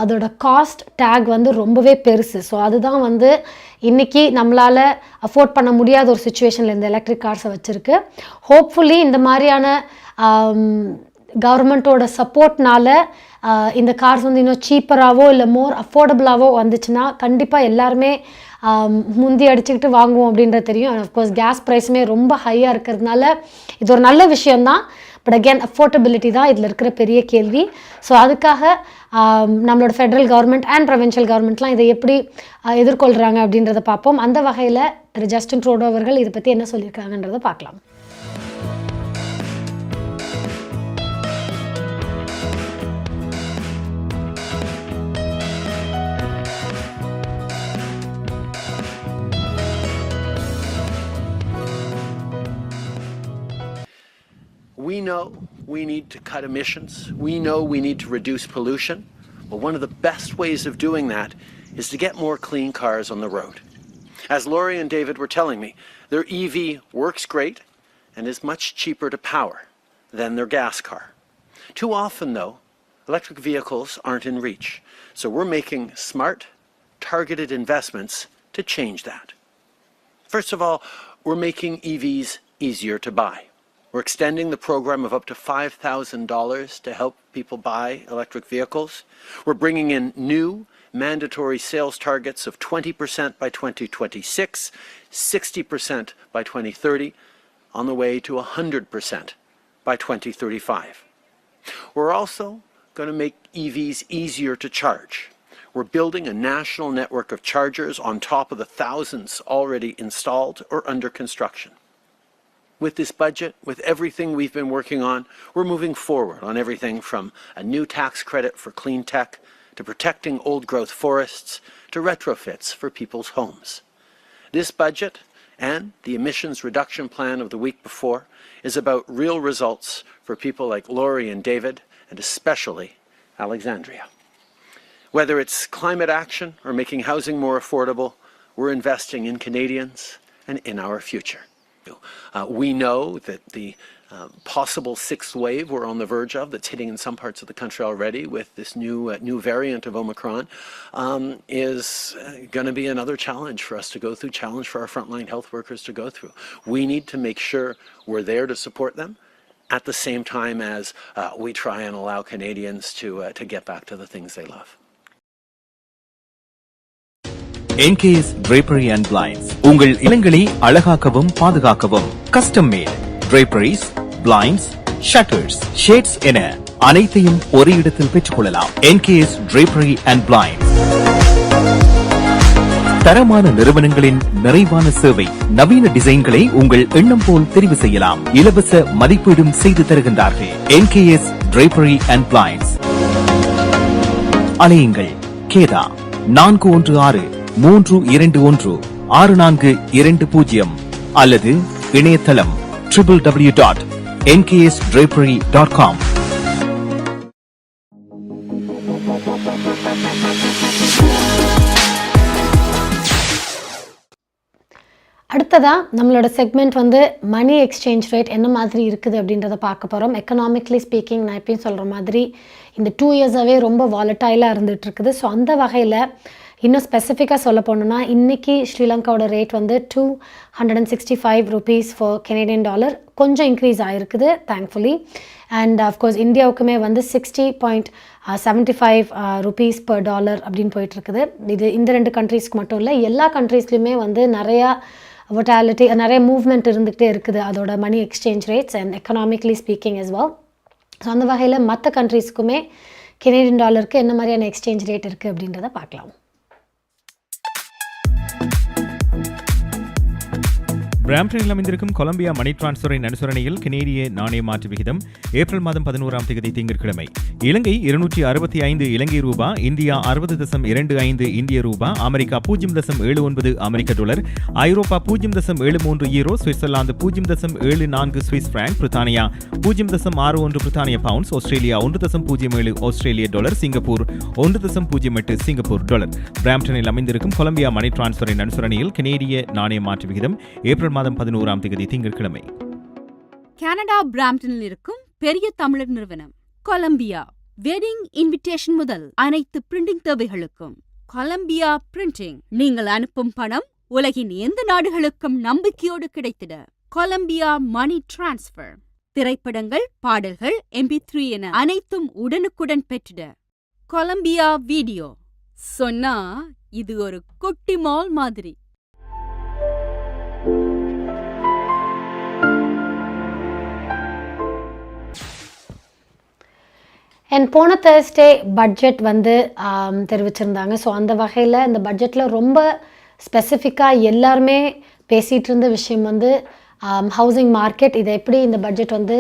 Speaker 2: அதோட காஸ்ட் டேக் வந்து ரொம்பவே பெருசு. ஸோ அதுதான் வந்து இன்றைக்கி நம்மளால் அஃபோர்ட் பண்ண முடியாத ஒரு சுச்சுவேஷனில் இந்த எலக்ட்ரிக் கார்ஸை வச்சுருக்கு. ஹோப்ஃபுல்லி இந்த மாதிரியான கவர்மெண்ட்டோட சப்போர்ட்னால இந்த கார்ஸ் வந்து இன்னும் சீப்பராகவோ இல்லை மோர் அஃபோர்டபுளாகவோ வந்துச்சுன்னா கண்டிப்பாக எல்லாருமே முந்தி அடிச்சுக்கிட்டு வாங்குவோம் அப்படின்றது தெரியும். அண்ட் அஃப்கோர்ஸ் கேஸ் ப்ரைஸுமே ரொம்ப ஹையாக இருக்கிறதுனால இது ஒரு நல்ல விஷயந்தான். பட் அகேன் அஃபோர்டபிலிட்டி தான் இதில் இருக்கிற பெரிய கேள்வி. ஸோ அதுக்காக நம்மளோட ஃபெட்ரல் கவர்மெண்ட் அண்ட் ப்ரொவின்ஷியல் கவர்மெண்ட்லாம் இதை எப்படி எதிர்கொள்கிறாங்க அப்படின்றத பார்ப்போம். அந்த வகையில் திரு ஜஸ்டின் ட்ரூடோ அவர்கள் இதை பற்றி என்ன சொல்லியிருக்காங்கன்றதை பார்க்கலாம்.
Speaker 1: We know we need to cut emissions. We know we need to reduce pollution. But one of the best ways of doing that is to get more clean cars on the road. As Laurie and David were telling me, their EV works great and is much cheaper to power than their gas car. Too often, though, electric vehicles aren't in reach. So we're making smart, targeted investments to change that. First of all, we're making EVs easier to buy. We're extending the program of up to $5,000 to help people buy electric vehicles. We're bringing in new mandatory sales targets of 20% by 2026, 60% by 2030, on the way to 100% by 2035. We're also going to make EVs easier to charge. We're building a national network of chargers on top of the thousands already installed or under construction. With this budget, with everything we've been working on, we're moving forward on everything from a new tax credit for clean tech, to protecting old-growth forests, to retrofits for people's homes. This budget and the emissions reduction plan of the week before is about real results for people like Laurie and David, and especially Alexandria. Whether it's climate action or making housing more affordable, we're investing in Canadians and in our future. We know that the possible sixth wave we're on the verge of, that's hitting in some parts of the country already with this new variant of Omicron, is going to be another challenge for us to go through, challenge for our frontline health workers to go through. We need to make sure we're there to support them at the same time as we try and allow Canadians to get back to the things they love.
Speaker 9: NKS Drapery and Blinds உங்கள் இல்லங்களை அழகாக்கவும் பாதுகாக்கவும் custom mat draperies, blinds, shutters, shades என அனைத்தையும் ஒரே இடத்தில் பெற்றுக்கொள்ளலாம். NKS Drapery and Blinds தரமான நிறுவனங்களின் நிறைவான சேவை, நவீன டிசைன்களை உங்கள் எண்ணம் போல் தெரிவு செய்யலாம். இலவச மதிப்பீடும் செய்து தருகின்றார்கள். NKS Drapery and Blinds. அலையுங்கள் கேதா 416-321-6420 அல்லது இணையதளம் www.nksdrapery.com.
Speaker 2: அடுத்ததா நம்மளோட செக்மெண்ட் வந்து மணி எக்ஸ்சேஞ்ச் ரேட் என்ன மாதிரி இருக்குது அப்படின்றத பார்க்க போகிறோம். எக்கனாமிக்லி ஸ்பீக்கிங் நான் எப்பயும் சொல்கிற மாதிரி இந்த 2 இயர்ஸாகவே ரொம்ப வாலட்டைலாக இருந்துகிட்டு இருக்குது. ஸோ அந்த வகையில் இன்னும் ஸ்பெசிஃபிக்காக சொல்ல போனோம்னா இன்றைக்கி ஸ்ரீலங்காவோட ரேட் வந்து 265 rupees ஃபார் கெனடியன் டாலர். கொஞ்சம் இன்க்ரீஸ் ஆகிருக்குது தேங்க்ஃபுல்லி. அண்ட் அஃப்கோர்ஸ் இந்தியாவுக்குமே வந்து 60.75 rupees per dollar அப்படின்னு போயிட்டுருக்குது. இது இந்த 2 கண்ட்ரீஸ்க்கு மட்டும் இல்லை, எல்லா கண்ட்ரீஸ்லையுமே வந்து நிறையா வொட்டாலிட்டி, நிறைய மூவ்மெண்ட் இருந்துகிட்டே இருக்குது அதோட money exchange rates and economically speaking as well. So அந்த வகையில் மற்ற கண்ட்ரீஸ்க்குமே கெனடியன் டாலருக்கு என்ன மாதிரியான எக்ஸ்சேஞ்ச் ரேட் இருக்குது அப்படின்றத பார்க்கலாம்.
Speaker 8: பிராம்டனில் அமைந்திருக்கும் கொலம்பியா மணி டிரான்ஸ்ஃபரின் அனுசரணையில் கனேடிய நாணய மாற்று விகிதம் ஏப்ரல் மாதம் 11ஆம் தேதி திங்கட்கிழமை இலங்கை 265 இலங்கை ரூபா, இந்தியா 60.25 இந்திய ரூபா, அமெரிக்கா 0.79 அமெரிக்க டாலர், ஐரோப்பா 0.73 யூரோ, சுவிட்சர்லாந்து 0.74 சுவிஸ் பிராங்க், பிரித்தானியா 0.61 பிரித்தானிய பவுண்ட்ஸ், ஆஸ்திரேலியா 1.07 ஆஸ்திரேலிய டாலர், சிங்கப்பூர் 1.08 சிங்கப்பூர் டாலர். பிராம்டனில் அமைந்திருக்கும் கொலம்பியா மணி டிரான்ஸ்ஃபரின் அனுசரணையில் கனேடிய நாணய மாற்று விகிதம் ஏப்ரல் மாதம் 11ஆம் தேதி திங்கட்கிழமை.
Speaker 10: கனடா பிராம்டனில் இருக்கும் பெரிய தமிழர் நிறுவனம் கொலம்பியா வெட்டிங் இன்விடேஷன் முதல் அனைத்து பிரிண்டிங் தேவைகளுக்கும் கொலம்பியா பிரிண்டிங். நீங்கள் அனுப்பும் பணம் உலகின் எந்த நாடுகளுக்கும் நம்பிக்கையோடு கிடைத்திட கொலம்பியா மணி டிரான்ஸ்ஃபர். திரைப்படங்கள், பாடல்கள், MP3 என அனைத்தும் உடனுக்குடன் பெற்றிட கொலம்பியா வீடியோ. சொன்னா இது ஒரு குட்டி மால் மாதிரி.
Speaker 2: அண்ட் போன தேர்ஸ்டே பட்ஜெட் வந்து தெரிவிச்சிருந்தாங்க. ஸோ அந்த வகையில் இந்த பட்ஜெட்டில் ரொம்ப ஸ்பெசிஃபிக்காக எல்லாருமே பேசிகிட்டு இருந்த விஷயம் வந்து ஹவுசிங் மார்க்கெட். இதை எப்படி இந்த பட்ஜெட் வந்து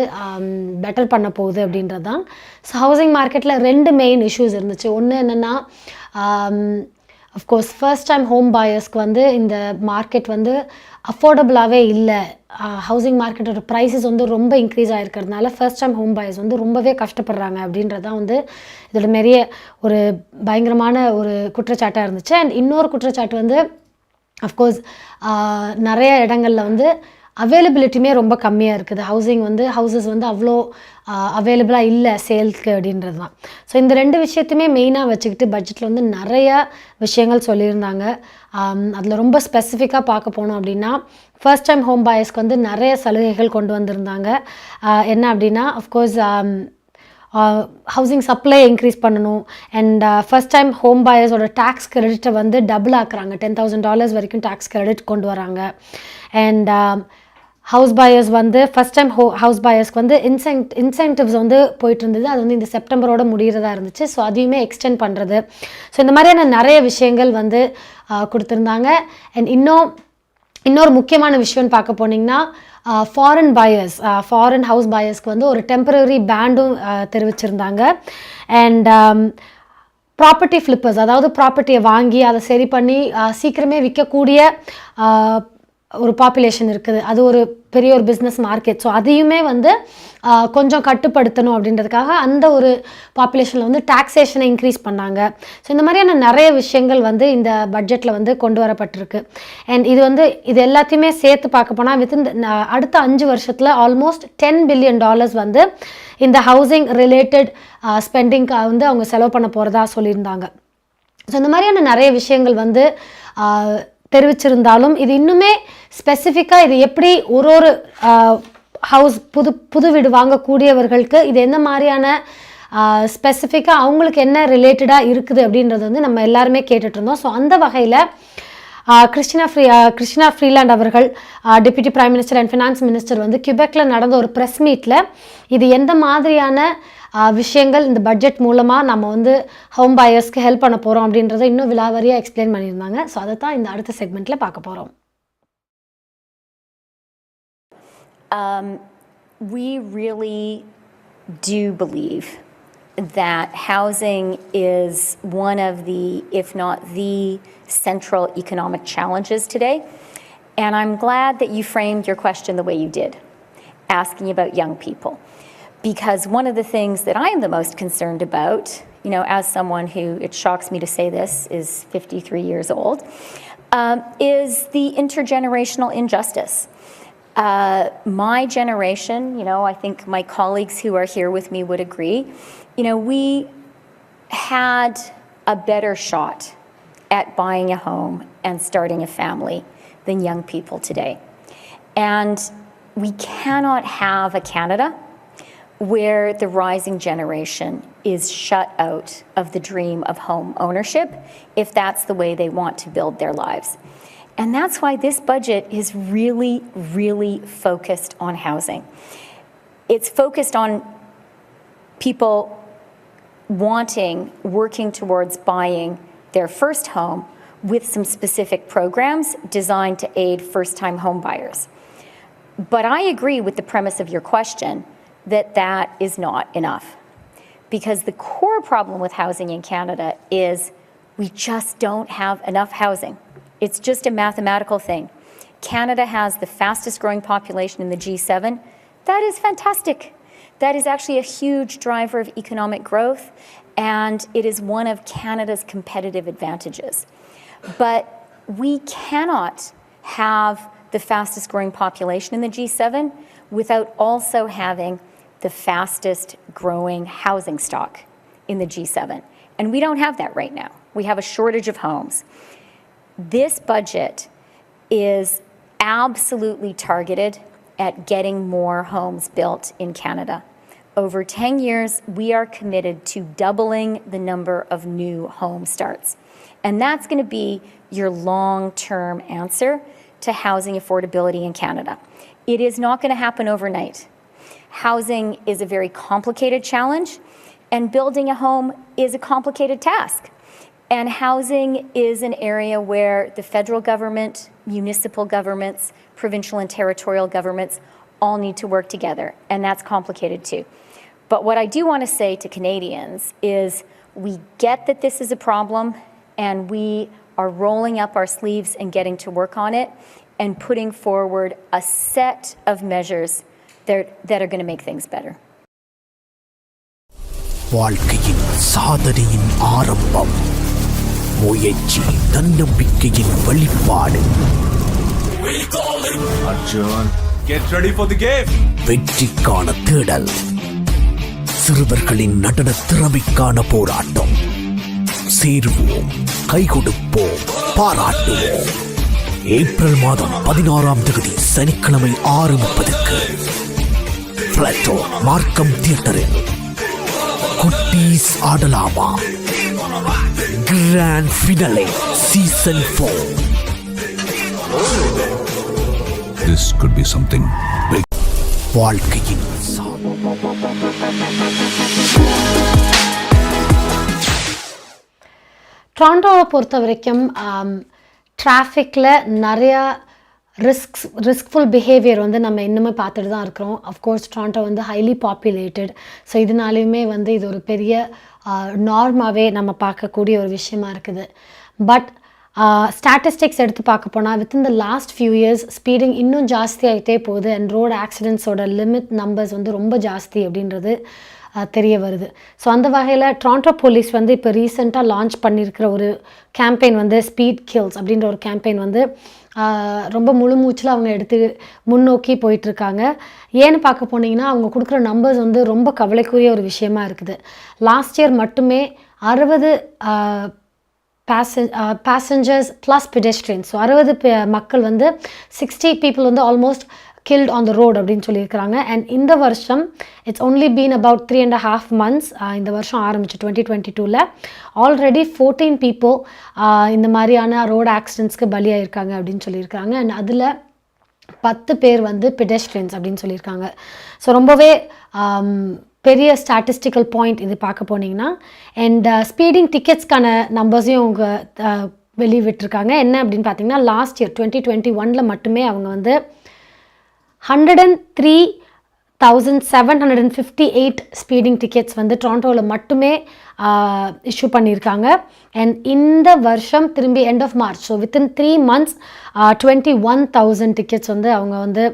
Speaker 2: பெட்டர் பண்ண போகுது அப்படின்றது தான். ஸோ ஹவுசிங் மார்க்கெட்டில் 2 மெயின் இஷ்யூஸ் இருந்துச்சு. ஒன்று என்னென்னா அஃப்கோர்ஸ் ஃபர்ஸ்ட் டைம் ஹோம் பாயர்ஸ்க்கு வந்து இந்த மார்க்கெட் வந்து அஃபோர்டபுளாகவே இல்லை. ஹவுசிங் மார்க்கெட்டோட ப்ரைஸஸ் வந்து ரொம்ப இன்க்ரீஸ் ஆகிருக்கிறதுனால ஃபர்ஸ்ட் டைம் ஹோம் பாயர்ஸ் வந்து ரொம்பவே கஷ்டப்படுறாங்க அப்படின்றது தான் வந்து இதோட நிறைய ஒரு பயங்கரமான ஒரு குற்றச்சாட்டாக இருந்துச்சு. அண்ட் இன்னொரு குற்றச்சாட்டு வந்து அஃப்கோர்ஸ் நிறைய இடங்களில் வந்து அவைலபிலிட்டியுமே ரொம்ப கம்மியாக இருக்குது. ஹவுசஸ் வந்து அவ்வளோ அவைலபிளாக இல்லை சேல்ஸ்க்கு அப்படின்றது தான். ஸோ இந்த 2 விஷயத்தையுமே மெயினாக வச்சுக்கிட்டு பட்ஜெட்டில் வந்து நிறையா விஷயங்கள் சொல்லியிருந்தாங்க. அதில் ரொம்ப ஸ்பெசிஃபிக்காக பார்க்க போனோம் அப்படின்னா ஃபர்ஸ்ட் டைம் ஹோம் பாயர்ஸ்க்கு வந்து நிறைய சலுகைகள் கொண்டு வந்திருந்தாங்க. என்ன அப்படின்னா அஃப்கோர்ஸ் ஹவுசிங் சப்ளை இன்க்ரீஸ் பண்ணணும். அண்ட் ஃபர்ஸ்ட் டைம் ஹோம் பாயர்ஸோட டேக்ஸ் கிரெடிட்டை வந்து டபுள் ஆக்குறாங்க. $10,000 வரைக்கும் டேக்ஸ் கிரெடிட் கொண்டு வராங்க. அண்ட் ஹவுஸ் பாயர்ஸ் வந்து ஃபர்ஸ்ட் டைம் ஹவுஸ் பாயர்ஸ்க்கு வந்து இன்சென்டிவ்ஸ் வந்து போயிட்டு இருந்தது. அது வந்து இந்த செப்டம்பரோட முடிகிறதா இருந்துச்சு. ஸோ அதையுமே எக்ஸ்டெண்ட் பண்ணுறது. ஸோ இந்த மாதிரியான நிறைய விஷயங்கள் வந்து கொடுத்துருந்தாங்க. அண்ட் இன்னொரு முக்கியமான விஷயம்னு பார்க்க போனீங்கன்னா ஃபாரின் ஹவுஸ் பாயர்ஸ்க்கு வந்து ஒரு டெம்பரரி பேண்டும் தெரிவிச்சிருந்தாங்க. அண்ட் ப்ராப்பர்ட்டி ஃப்ளிப்பர்ஸ், அதாவது ப்ராப்பர்ட்டியை வாங்கி அதை சரி பண்ணி சீக்கிரமே விற்கக்கூடிய ஒரு பாப்புலேஷன் இருக்குது. அது ஒரு பெரிய ஒரு பிஸ்னஸ் மார்க்கெட். ஸோ அதையுமே வந்து கொஞ்சம் கட்டுப்படுத்தணும் அப்படின்றதுக்காக அந்த ஒரு பாப்புலேஷனில் வந்து டாக்ஸேஷனை இன்க்ரீஸ் பண்ணாங்க. ஸோ இந்த மாதிரியான நிறைய விஷயங்கள் வந்து இந்த பட்ஜெட்டில் வந்து கொண்டு வரப்பட்டிருக்கு. அண்ட் இது எல்லாத்தையுமே சேர்த்து பார்க்க போனால் அடுத்த 5 வருஷத்தில் ஆல்மோஸ்ட் $10 billion வந்து இந்த ஹவுசிங் ரிலேட்டட் ஸ்பெண்டிங்காக வந்து அவங்க செலவு பண்ண போகிறதா சொல்லியிருந்தாங்க. ஸோ இந்த மாதிரியான நிறைய விஷயங்கள் வந்து தெரிவிச்சிருந்தாலும் இது இன்னுமே ஸ்பெசிஃபிக்காக இது எப்படி ஒரு ஹவுஸ் புது வீடு வாங்கக்கூடியவர்களுக்கு இது என்ன மாதிரியான ஸ்பெசிஃபிக்காக அவங்களுக்கு என்ன ரிலேட்டடாக இருக்குது அப்படின்றது வந்து நம்ம எல்லாருமே கேட்டுட்ருந்தோம். ஸோ அந்த வகையில் கிறிஸ்டினா ஃப்ரீலாண்ட் அவர்கள் deputy prime minister and finance minister வந்து கியூபெக்கில் நடந்த ஒரு ப்ரெஸ் மீட்டில் இது எந்த மாதிரியான விஷயங்கள் இந்த பட்ஜெட் மூலமாக நம்ம வந்து ஹோம் பாயர்ஸ்க்கு ஹெல்ப் பண்ண போகிறோம் அப்படின்றத இன்னும் விலாவரியாக எக்ஸ்பிளைன் பண்ணியிருந்தாங்க. ஸோ அதை தான் இந்த அடுத்த செக்மெண்ட்டில் பார்க்க போகிறோம்.
Speaker 11: We really do believe that housing is one of the, if not the central economic challenges today. And I'm glad that you framed your question the way you did, asking about young people. Because one of the things that I am the most concerned about, as someone who, it shocks me to say this, is 53 years old, is the intergenerational injustice. My generation, I think my colleagues who are here with me would agree, we had a better shot at buying a home and starting a family than young people today. And we cannot have a Canada where the rising generation is shut out of the dream of home ownership if that's the way they want to build their lives. And that's why this budget is really, really focused on housing. It's focused on people working towards buying their first home with some specific programs designed to aid first-time home buyers. But I agree with the premise of your question that is not enough. Because the core problem with housing in Canada is we just don't have enough housing. It's just a mathematical thing. Canada has the fastest growing population in the G7. That is fantastic. That is actually a huge driver of economic growth, and it is one of Canada's competitive advantages. But we cannot have the fastest growing population in the G7 without also having the fastest growing housing stock in the G7. And we don't have that right now. We have a shortage of homes. This budget is absolutely targeted at getting more homes built in Canada. Over 10 years, we are committed to doubling the number of new home starts. And that's going to be your long-term answer to housing affordability in Canada. It is not going to happen overnight. Housing is a very complicated challenge, and building a home is a complicated task. And housing is an area where the federal government, municipal governments, provincial and territorial governments all need to work together, and that's complicated too. But what I do want to say to Canadians is we get that this is a problem, and we are rolling up our sleeves and getting to work on it and putting forward a set of measures that are going to make things better.
Speaker 12: வாழ்க்கையின் சாதனையின் ஆரம்பம், முயற்சி தன்னம்பிக்கையின் வெளிப்பாடு.
Speaker 13: Arjun, get ready for the game.
Speaker 12: வெற்றிக்கான தேடல், சிறுவர்களின் நடன திறமைக்கான போராட்டம். சேருவோம், கை கொடுப்போம், பாராட்டுவோம். ஏப்ரல் மாதம் 16ஆம் தேதி சனிக்கிழமை 6:30க்கு பிளாட்டோ மார்க்கம் தியேட்டரில் குட்டீஸ் ஆடலாமா grand finale season 4.
Speaker 13: This could be something big.
Speaker 12: வாழ்க்கையின்
Speaker 2: டொரண்டோவை பொறுத்த வரைக்கும் டிராஃபிக்கில் நிறையா ரிஸ்க்ஃபுல் பிஹேவியர் வந்து நம்ம இன்னுமே பார்த்துட்டு தான் இருக்கிறோம். அஃப்கோர்ஸ் டொரண்டோ வந்து ஹைலி பாப்புலேட்டட். ஸோ இதனாலையுமே வந்து இது ஒரு பெரிய நார்மாவே நம்ம பார்க்கக்கூடிய ஒரு விஷயமா இருக்குது. பட் ஸ்டாட்டிஸ்டிக்ஸ் எடுத்து பார்க்க போனால் within the last few years speeding இன்னும் ஜாஸ்தி ஆகிட்டே போகுது. அண்ட் ரோடு ஆக்சிடெண்ட்ஸோட லிமிட் நம்பர்ஸ் வந்து ரொம்ப ஜாஸ்தி அப்படின்றது தெரிய வருது. ஸோ அந்த வகையில் டொரண்டோ போலீஸ் வந்து இப்போ ரீசெண்டாக லான்ச் பண்ணியிருக்கிற ஒரு கேம்பெயின் வந்து ஸ்பீட் கில்ஸ் அப்படின்ற ஒரு கேம்பெயின் வந்து ரொம்ப முழு மூச்சில் அவங்க எடுத்து முன்னோக்கி போயிட்டுருக்காங்க. ஏன்னு பார்க்க போனீங்கன்னா அவங்க கொடுக்குற நம்பர்ஸ் வந்து ரொம்ப கவலைக்குரிய ஒரு விஷயமா இருக்குது. லாஸ்ட் இயர் மட்டுமே 60 பேசஞ்சர்ஸ் ப்ளஸ் பெடெஸ்ட்ரியன்ஸ், ஸோ 60 மக்கள் வந்து 60 people வந்து almost killed on the road அப்படின்னு சொல்லியிருக்கிறாங்க. அண்ட் இந்த வருஷம் it's only been about 3.5 months. இந்த வருஷம் ஆரம்பிச்சு 2022ல் ஆல்ரெடி 14 people இந்த மாதிரியான ரோடு ஆக்சிடெண்ட்ஸ்க்கு பலியாயிருக்காங்க அப்படின்னு சொல்லியிருக்காங்க. அண்ட் அதில் 10 பேர் வந்து பெடெஸ்ட்ரியன்ஸ் அப்படின்னு சொல்லியிருக்காங்க. ஸோ ரொம்பவே பெரிய ஸ்டாட்டிஸ்டிக்கல் பாயிண்ட் இது பார்க்க போனீங்கன்னா. அண்ட் ஸ்பீடிங் டிக்கெட்ஸ்க்கான நம்பர்ஸையும் அவங்க வெளிவிட்டிருக்காங்க. என்ன அப்படின்னு பார்த்தீங்கன்னா லாஸ்ட் இயர் 2021ல் மட்டுமே அவங்க வந்து 1758 ஸ்பீடிங் டிக்கெட்ஸ் வந்து டொரண்டோவில் மட்டுமே இஷ்யூ பண்ணியிருக்காங்க. அண்ட் இந்த வருஷம் திரும்பி end of March, so within 3 months 21,000 tickets வந்து அவங்க வந்து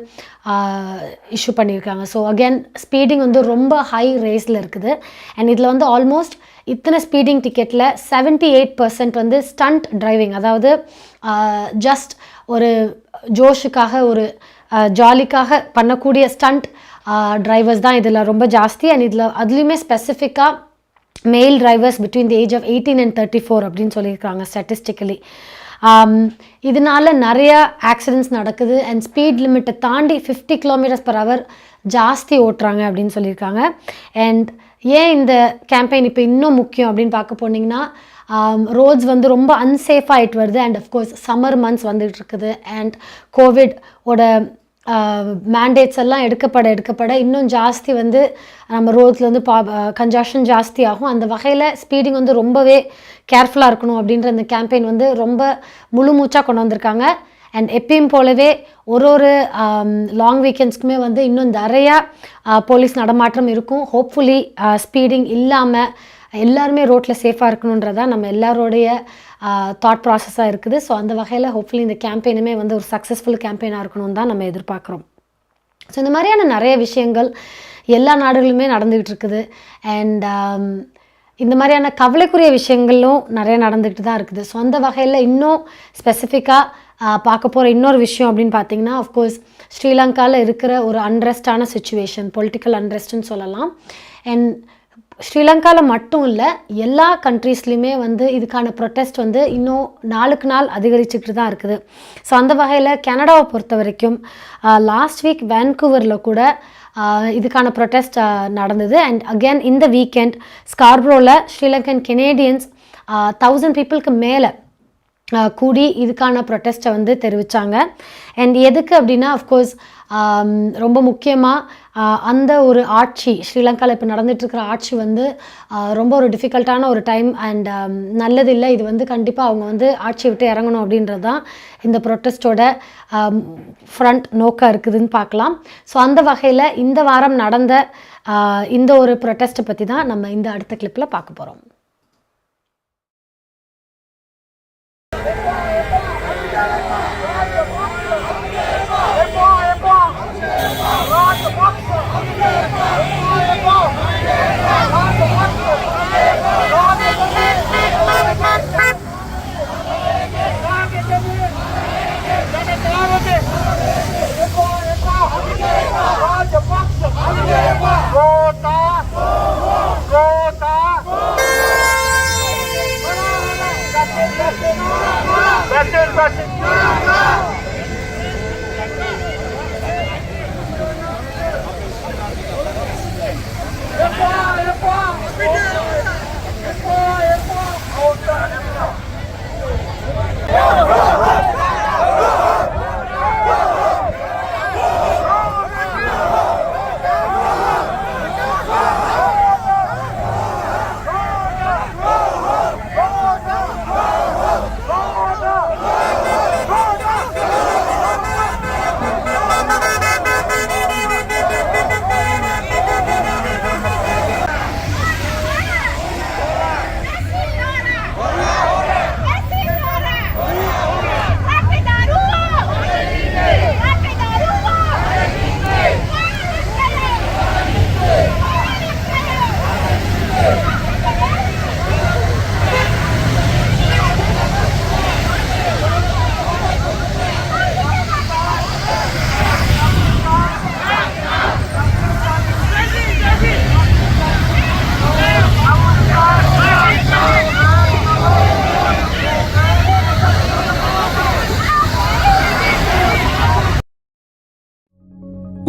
Speaker 2: இஷ்யூ பண்ணியிருக்காங்க. ஸோ அகெயின் ஸ்பீடிங் வந்து ரொம்ப ஹை ரேஸில் இருக்குது. அண்ட் இதில் வந்து ஆல்மோஸ்ட் இத்தனை ஸ்பீடிங் டிக்கெட்டில் 78% வந்து ஸ்டண்ட் டிரைவிங், அதாவது ஜஸ்ட் ஒரு ஜோஷுக்காக ஒரு ஜாலிக்காக பண்ணக்கூடிய ஸ்டண்ட் டிரைவர்ஸ் தான் இதில் ரொம்ப ஜாஸ்தி. அண்ட் இதில் அதுலேயுமே ஸ்பெசிஃபிக்காக male drivers between the age of 18 and 34 அப்படின்னு சொல்லியிருக்காங்க ஸ்டாட்டிஸ்டிக்கலி. இதனால் நிறைய ஆக்சிடென்ட்ஸ் நடக்குது. அண்ட் ஸ்பீட் லிமிட்டை தாண்டி 50 km/h ஜாஸ்தி ஓட்டுறாங்க அப்படின்னு சொல்லியிருக்காங்க. அண்ட் ஏன் இந்த கேம்பெயின் இப்போ இன்னும் முக்கியம் அப்படின்னு பார்க்க போனீங்கன்னா, ரோட்ஸ் வந்து ரொம்ப அன்சேஃபாக ஆகிட்டு வருது. அண்ட் அஃப்கோர்ஸ் சம்மர் மந்த்ஸ் வந்துட்டு இருக்குது. அண்ட் கோவிடோட மேண்டேட்ஸ் எல்லாம் எடுக்கப்பட இன்னும் ஜாஸ்தி வந்து நம்ம ரோட்ஸில் வந்து கன்ஜாஷன் ஜாஸ்தி ஆகும். அந்த வகையில் ஸ்பீடிங் வந்து ரொம்பவே கேர்ஃபுல்லாக இருக்கணும் அப்படின்ற இந்த கேம்பெயின் வந்து ரொம்ப முழு மூச்சாக கொண்டு வந்திருக்காங்க. அண்ட் எப்பயும் போலவே ஒரு லாங் வீக்கெண்ட்ஸ்க்குமே வந்து இன்னும் நிறையா போலீஸ் நடமாட்டம் இருக்கும். ஹோப்ஃபுல்லி ஸ்பீடிங் இல்லாமல் எல்லாருமே ரோட்டில் சேஃபாக இருக்கணுன்றதான் நம்ம எல்லாரோடைய தாட் ப்ராசஸாக இருக்குது. ஸோ அந்த வகையில் ஹோப்ஃபுல்லி இந்த கேம்பெயினுமே வந்து ஒரு சக்ஸஸ்ஃபுல் கேம்பெயினாக இருக்கணும்னு தான் நம்ம எதிர்பார்க்குறோம். ஸோ இந்த மாதிரியான நிறைய விஷயங்கள் எல்லா நாடுகளுமே நடந்துகிட்டு இருக்குது. அண்ட் இந்த மாதிரியான கவலைக்குரிய விஷயங்களும் நிறைய நடந்துக்கிட்டு தான் இருக்குது. ஸோ அந்த வகையில் இன்னும் ஸ்பெசிஃபிக்காக பார்க்க போகிற இன்னொரு விஷயம் அப்படின்னு பார்த்தீங்கன்னா, அஃப்கோர்ஸ் ஸ்ரீலங்காவில் இருக்கிற ஒரு அன்ரெஸ்டான சுச்சுவேஷன், பொலிட்டிக்கல் அன்ரெஸ்ட்னு சொல்லலாம். அண்ட் ஸ்ரீலங்காவில் மட்டும் இல்லை, எல்லா கண்ட்ரீஸ்லையுமே வந்து இதுக்கான ப்ரொட்டஸ்ட் வந்து இன்னும் நாளுக்கு நாள் அதிகரிச்சுக்கிட்டு தான் இருக்குது. ஸோ அந்த வகையில் கனடாவை பொறுத்த வரைக்கும் லாஸ்ட் வீக் வேன்கூவரில் கூட இதுக்கான ப்ரொட்டஸ்ட் நடந்தது. அண்ட் அகெயின் இந்த வீக்கெண்ட் ஸ்கார்ப்ரோவில் ஸ்ரீலங்கன் கெனேடியன்ஸ் 1000 பீப்புளுக்கு மேலே கூடி இதுக்கான ப்ரொட்டஸ்ட்டை வந்து தெரிவித்தாங்க. அண்ட் எதுக்கு அப்படின்னா, அஃப்கோர்ஸ் ரொம்ப முக்கியமாக அந்த ஒரு ஆட்சி, ஸ்ரீலங்காவில் இப்போ நடந்துகிட்ருக்கிற ஆட்சி வந்து ரொம்ப ஒரு டிஃபிகல்ட்டான ஒரு டைம். அண்ட் நல்லதில்லை. இது வந்து கண்டிப்பாக அவங்க வந்து ஆட்சியை விட்டு இறங்கணும் அப்படின்றது தான் இந்த ப்ரொட்டஸ்ட்டோட ஃப்ரண்ட் நோக்கம் இருக்குதுன்னு பார்க்கலாம். ஸோ அந்த வகையில் இந்த வாரம் நடந்த இந்த ஒரு ப்ரொட்டஸ்ட்டை பற்றி தான் நம்ம இந்த அடுத்த கிளிப்பில் பார்க்க போகிறோம்.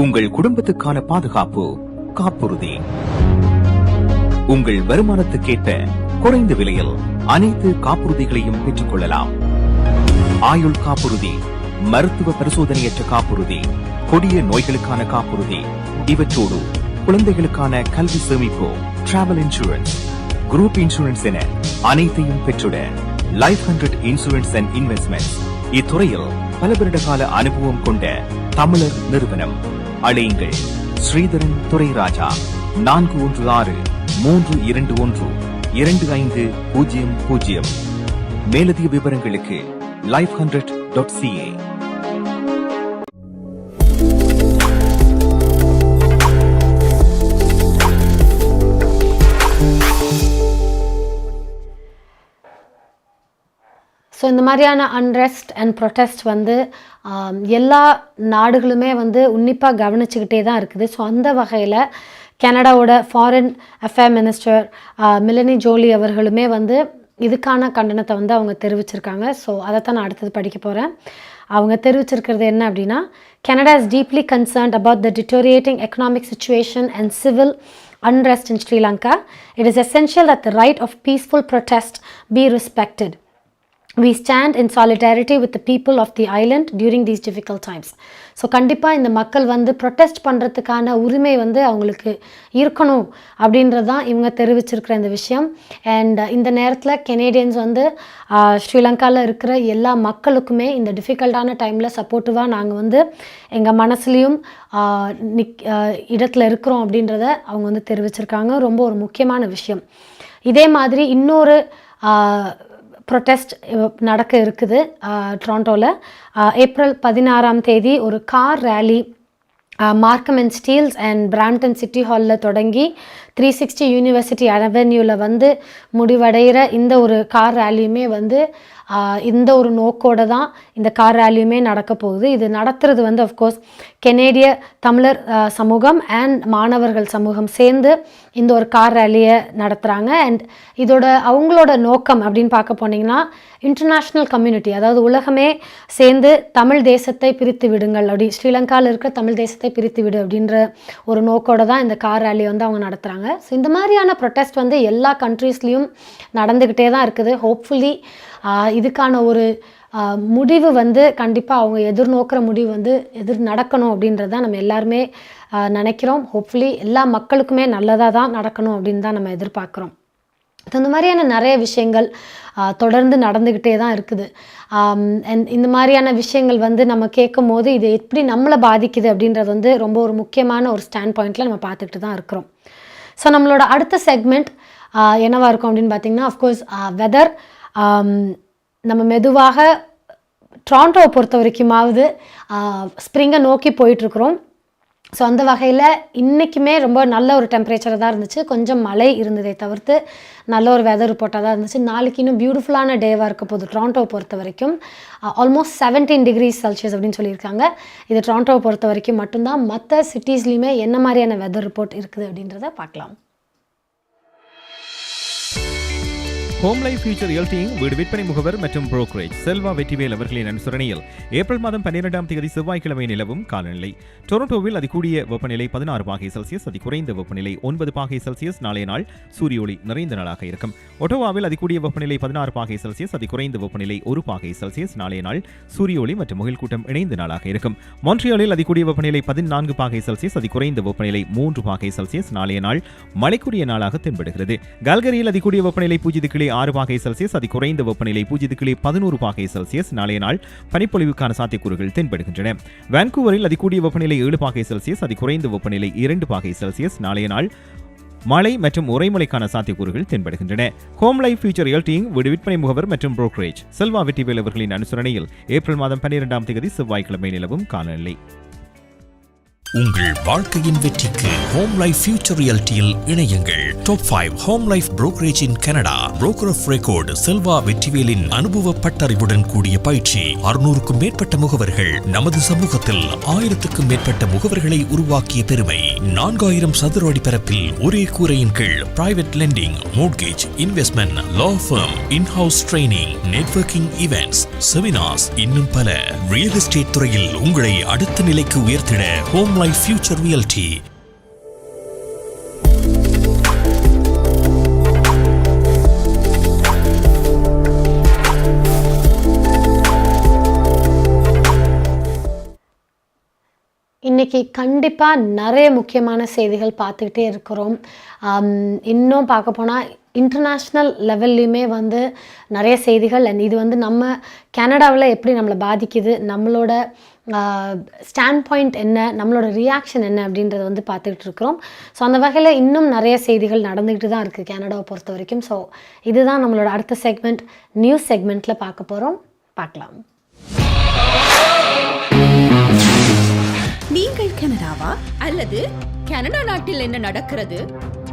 Speaker 8: உங்கள் குடும்பத்துக்கான பாதுகாப்பு காப்புறுதி. உங்கள் வருமானத்துக்கேற்ற குறைந்த விலையில் அனைத்து காப்புறுதிகளையும் பெற்றுக் கொள்ளலாம். ஆயுள் காப்புறுதி, மருத்துவ பரிசோதனையற்ற காப்புறுதி, கொடிய நோய்களுக்கான காப்புறுதி, இவற்றோடு குழந்தைகளுக்கான கல்வி சேமிப்பு, டிராவல் இன்சூரன்ஸ், குரூப் இன்சூரன்ஸ் என அனைத்தையும் பெற்றுட லைஃப் 100 இன்சூரன்ஸ் அண்ட் இன்வெஸ்ட்மெண்ட் இத்துறையில் பல வருட கால அனுபவம் கொண்ட தமிழர் நிறுவனம். அழையுங்கள்
Speaker 9: ஸ்ரீதரன் துரைராஜா 4163212500. மேலதிக விவரங்களுக்கு life100.ca.
Speaker 2: ஸோ இந்த மாதிரியான அன்ரெஸ்ட் அண்ட் ப்ரொட்டஸ்ட் வந்து எல்லா நாடுகளுமே வந்து உன்னிப்பாக கவனிச்சுக்கிட்டே தான் இருக்குது. ஸோ அந்த வகையில் கனடாவோட ஃபாரின் அஃபேர் மினிஸ்டர் மெலனி ஜோலி அவர்களுமே வந்து இதுக்கான கண்டனத்தை வந்து அவங்க தெரிவிச்சிருக்காங்க. ஸோ அதைத்தான் நான் அடுத்தது படிக்க போகிறேன். அவங்க தெரிவிச்சிருக்கிறது என்ன அப்படின்னா, Canada is deeply concerned about the deteriorating economic situation and civil unrest in Sri Lanka. It is essential that the right of peaceful protest be respected. We stand in solidarity with the people of the island during these difficult times. So கண்டிப்பாக இந்த மக்கள் வந்து ப்ரொட்டஸ்ட் பண்ணுறதுக்கான உரிமை வந்து அவங்களுக்கு இருக்கணும் அப்படின்றது தான் இவங்க தெரிவிச்சிருக்கிற இந்த விஷயம். அண்ட் இந்த நேரத்தில் கெனேடியன்ஸ் வந்து ஸ்ரீலங்காவில் இருக்கிற எல்லா மக்களுக்குமே இந்த டிஃபிகல்ட்டான டைமில் சப்போர்ட்டிவாக நாங்கள் வந்து எங்கள் மனசுலேயும் இடத்துல இருக்கிறோம் அப்படின்றத அவங்க வந்து தெரிவிச்சிருக்காங்க. ரொம்ப ஒரு முக்கியமான விஷயம். இதே மாதிரி இன்னொரு ப்ரொட்டஸ்ட் நடக்க இருக்குது டொரண்டோவில். ஏப்ரல் 16 ஒரு car rally Markham and Steeles and Brampton city ஹாலில் தொடங்கி 360 யூனிவர்சிட்டி அவென்யூவில் வந்து முடிவடைகிற இந்த ஒரு கார் ரேலியுமே வந்து இந்த ஒரு நோக்கோடு தான் இந்த கார் ரேலியுமே நடக்க போகுது. இது நடத்துறது வந்து அஃப்கோர்ஸ் கெனேடிய தமிழர் சமூகம் அண்ட் மாணவர்கள் சமூகம் சேர்ந்து இந்த ஒரு கார் ரேலியை நடத்துகிறாங்க. அண்ட் அவங்களோட நோக்கம் அப்படின்னு பார்க்க போனீங்கன்னா, இன்டர்நேஷ்னல் கம்யூனிட்டி, அதாவது உலகமே சேர்ந்து தமிழ் தேசத்தை பிரித்து விடுங்கள் அப்படி, ஸ்ரீலங்காவில் இருக்கிற தமிழ் தேசத்தை பிரித்து விடு அப்படின்ற ஒரு நோக்கோடு தான் இந்த கார் ரேலியை வந்து அவங்க நடத்துகிறாங்க. ஸோ இந்த மாதிரியான ப்ரொட்டஸ்ட் வந்து எல்லா கண்ட்ரீஸ்லேயும் நடந்துக்கிட்டே தான் இருக்குது. ஹோப்ஃபுல்லி இதுக்கான ஒரு முடிவு வந்து கண்டிப்பாக அவங்க எதிர்நோக்கிற முடிவு வந்து நடக்கணும் அப்படின்றது தான் நம்ம எல்லாருமே நினைக்கிறோம். ஹோப்ஃபுல்லி எல்லா மக்களுக்குமே நல்லதாக தான் நடக்கணும் அப்படின்னு தான் நம்ம எதிர்பார்க்குறோம். இந்த மாதிரியான நிறைய விஷயங்கள் தொடர்ந்து நடந்துக்கிட்டே தான் இருக்குது. இந்த மாதிரியான விஷயங்கள் வந்து நம்ம கேட்கும் போது இது எப்படி நம்மளை பாதிக்குது அப்படின்றது வந்து ரொம்ப ஒரு முக்கியமான ஒரு ஸ்டாண்ட் பாயிண்டில் நம்ம பார்த்துக்கிட்டு தான் இருக்கிறோம். ஸோ நம்மளோட அடுத்த செக்மெண்ட் என்னவாக இருக்கும் அப்படின்னு பார்த்திங்கன்னா, அஃப்கோர்ஸ் வெதர். நம்ம மெதுவாக டொரண்டோவை பொறுத்த வரைக்குமாவது ஸ்ப்ரிங்கை நோக்கி போயிட்டுருக்குறோம். ஸோ அந்த வகையில் இன்றைக்குமே ரொம்ப நல்ல ஒரு டெம்பரேச்சர் தான் இருந்துச்சு. கொஞ்சம் மழை இருந்ததை தவிர்த்து நல்ல ஒரு வெதர் ரிப்போர்ட்டாக தான் இருந்துச்சு. நாளைக்கு இன்னும் பியூட்டிஃபுல்லான டேவாக இருக்க போகுது டொரண்டோவை பொறுத்த வரைக்கும். ஆல்மோஸ்ட் 17 degrees Celsius அப்படின்னு சொல்லியிருக்காங்க. இது டொரண்டோவை பொறுத்த வரைக்கும் மட்டும்தான். மற்ற சிட்டிஸ்லேயுமே என்ன மாதிரியான வெதர் ரிப்போர்ட் இருக்குது அப்படின்றத பார்க்கலாம்.
Speaker 8: ஹோம் லைஃப் ஃபியூச்சர் ரியல்டிங் வீடு விற்பனை முகவர் மற்றும் புரோக்கரேஜ் செல்வா வெற்றிவேல் அவர்களின் அனுசரணையில் ஏப்ரல் மாதம் 12 செவ்வாய்க்கிழமை நிலவும் காலநிலை. டொரண்டோவில் அதிகூடிய வெப்பநிலை 16 செல்சியஸ், அதி குறைந்த வெப்பநிலை 9 செல்சியஸ். நாளைய நாள் சூரிய ஒளி நிறைந்த நாளாக இருக்கும். ஒட்டோவாவில் அதிகூடிய வெப்பநிலை 16 செல்சியஸ், அதி குறைந்த வெப்பநிலை 1 செல்சியஸ். நாளைய நாள் சூரிய ஒளி மற்றும் முகில் கூட்டம் இணைந்த நாளாக இருக்கும். மான்ட்ரியாலில் அதிகூடிய வெப்பநிலை 14 செல்சியஸ், அதி குறைந்த வெப்பநிலை 3 செல்சியஸ். நாளைய நாள் மழைக்குரிய நாளாக தென்படுகிறது. கால்கரியில் அதிகூடிய வெப்பநிலை 6 செல்சியஸ், அதி குறைந்த வெப்பநிலை 11 செல்சியஸ். நாளைய நாள் பனிப்பொழிவுக்கான சாத்தியக்கூறுகள் தென்படுகின்றன. வான்கூவரில் அதிகூடிய வெப்பநிலை 7 செல்சியஸ், அதி குறைந்த வெப்பநிலை 2 செல்சியஸ். நாளைய நாள் மழை மற்றும் உறைமழைக்கான சாத்தியக்கூறுகள் தென்படுகின்றன. ஹோம் லைஃப் ஃபியூச்சர் ரியல்டிங் வீடு விற்பனை முகவர் மற்றும் புரோக்கரேஜ் செல்வா வெற்றிவேல் அவர்களின் அனுசரணையில் ஏப்ரல் மாதம் 12 செவ்வாய்க்கிழமை நிலவும் காலநிலை.
Speaker 12: உங்கள் வாழ்க்கையின் வெற்றிக்கு ஹோம் லைஃப் ஃபியூச்சர் ரியல்டியில் இணையுங்கள். Top 5 home life brokerage in Canada. Broker of record Selva வெற்றிவேலின் அனுபவ பட்டறிவுடன் கூடிய பயிற்சி. 600க்கும் மேற்பட்ட முகவர்கள். நமது சமூகத்தில் 1000க்கும் மேற்பட்ட முகவர்களை உருவாக்கிய பெருமை. 4000 சதுர அடி பரப்பில் ஒரே கூரையின் கீழ் private lending, mortgage, investment, law firm, in house training, networking events, seminars, இன்னும் பல. ரியல் எஸ்டேட் துறையில் உங்களை அடுத்த நிலைக்கு உயர்த்திட ஹோம் லைஃப் ஃபியூச்சர் ரியல்டி.
Speaker 2: இன்றைக்கி கண்டிப்பாக நிறைய முக்கியமான செய்திகள் பார்த்துக்கிட்டே இருக்கிறோம். இன்னும் பார்க்க போனால் இன்டர்நேஷ்னல் லெவல்லையுமே வந்து நிறைய செய்திகள். அண்ட் இது வந்து நம்ம கனடாவில் எப்படி நம்மளை பாதிக்குது, நம்மளோட ஸ்டாண்ட் பாயிண்ட் என்ன, நம்மளோட ரியாக்ஷன் என்ன அப்படின்றத வந்து பார்த்துக்கிட்டு இருக்கிறோம். ஸோ அந்த வகையில் இன்னும் நிறைய செய்திகள் நடந்துக்கிட்டு தான் இருக்குது கனடாவை பொறுத்த வரைக்கும். ஸோ இதுதான் நம்மளோட அடுத்த செக்மெண்ட், நியூஸ் செக்மெண்ட்டில் பார்க்க போகிறோம். பார்க்கலாம்.
Speaker 10: நீங்கள் கனடாவா அல்லது கனடா நாட்டில் என்ன நடக்கிறது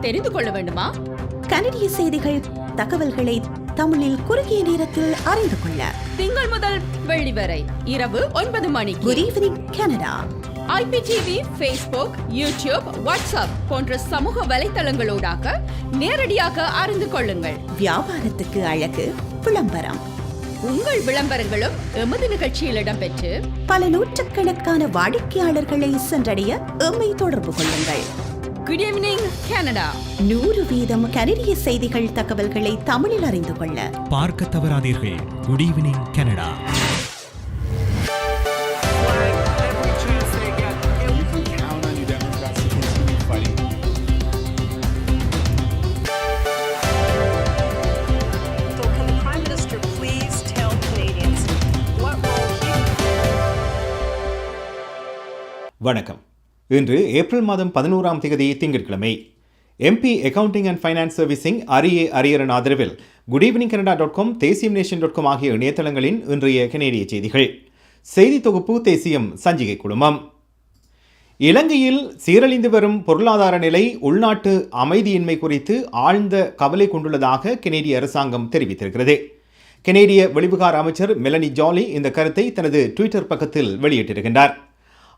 Speaker 10: தெரிந்து கொள்ள வேண்டுமா? கனடிய செய்திகள், தகவல்களை தமிழில் குறுகிய நேரத்தில் அறிந்து கொள்ள திங்கள் முதல் வெள்ளி வரை இரவு 9 மணிக்கு good evening Canada IPTV, Facebook, YouTube, WhatsApp போன்ற சமூக வலைத்தளங்களோடாக நேரடியாக அறிந்து கொள்ளுங்கள். வியாபாரத்துக்கு அழகு விளம்பரம். உங்கள் விளம்பரங்களும் எமது நிகழ்ச்சியில் இடம்பெற்று பல நூற்றுக்கணக்கான வாடிக்கையாளர்களை சென்றடைய எம்மை தொடர்பு கொள்ளுங்கள். Good evening Canada. 100% கனடிய செய்திகள், தகவல்களை தமிழில் அறிந்து கொள்ள
Speaker 8: பார்க்க தவறாதீர்கள். Good evening Canada.
Speaker 9: வணக்கம். இன்று ஏப்ரல் மாதம் 11ஆம் தேதி திங்கட்கிழமை. MP accounting and finance servicing Hariharan ஆதரவில் goodevningcanada.com, தேசியம்நேஷன்.com ஆகிய இணையதளங்களின் இன்றைய கனேடிய செய்திகள். செய்தி தொகுப்பு தேசியம் சஞ்சிகை குழுமம். இலங்கையில் சீரழிந்து வரும் பொருளாதார நிலை, உள்நாட்டு அமைதியின்மை குறித்து ஆழ்ந்த கவலை கொண்டுள்ளதாக கனேடிய அரசாங்கம் தெரிவித்திருக்கிறது. கனேடிய வெளிவிகார அமைச்சர் மெலனி ஜாலி இந்த கருத்தை தனது ட்விட்டர் பக்கத்தில் வெளியிட்டிருக்கின்றார்.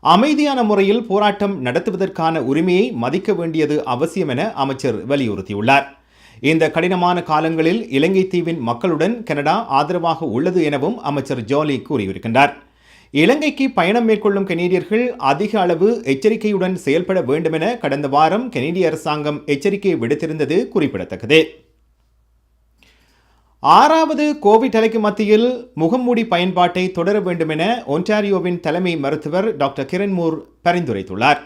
Speaker 9: அமைதியான முறையில் போராட்டம் நடத்துவதற்கான உரிமையை மதிக்க வேண்டியது அவசியம் என அமைச்சர் வலியுறுத்தியுள்ளார். இந்த கடினமான காலங்களில் இலங்கை தீவின் மக்களுடன் கனடா ஆதரவாக உள்ளது எனவும் அமைச்சர் ஜாலி கூறியிருக்கின்றார். இலங்கைக்கு பயணம் மேற்கொள்ளும் கனேடியர்கள் அதிக அளவு எச்சரிக்கையுடன் செயல்பட வேண்டும் என கடந்த வாரம் கனேடிய அரசாங்கம் எச்சரிக்கை விடுத்திருந்தது குறிப்பிடத்தக்கது. 6வது கோவிட் அலைக்கு மத்தியில் முகமூடி பயன்பாட்டை தொடர வேண்டும் என ஒன்டாரியோவின் தலைமை மருத்துவர் டாக்டர் கிரண் மூர் பரிந்துரைத்துள்ளார்.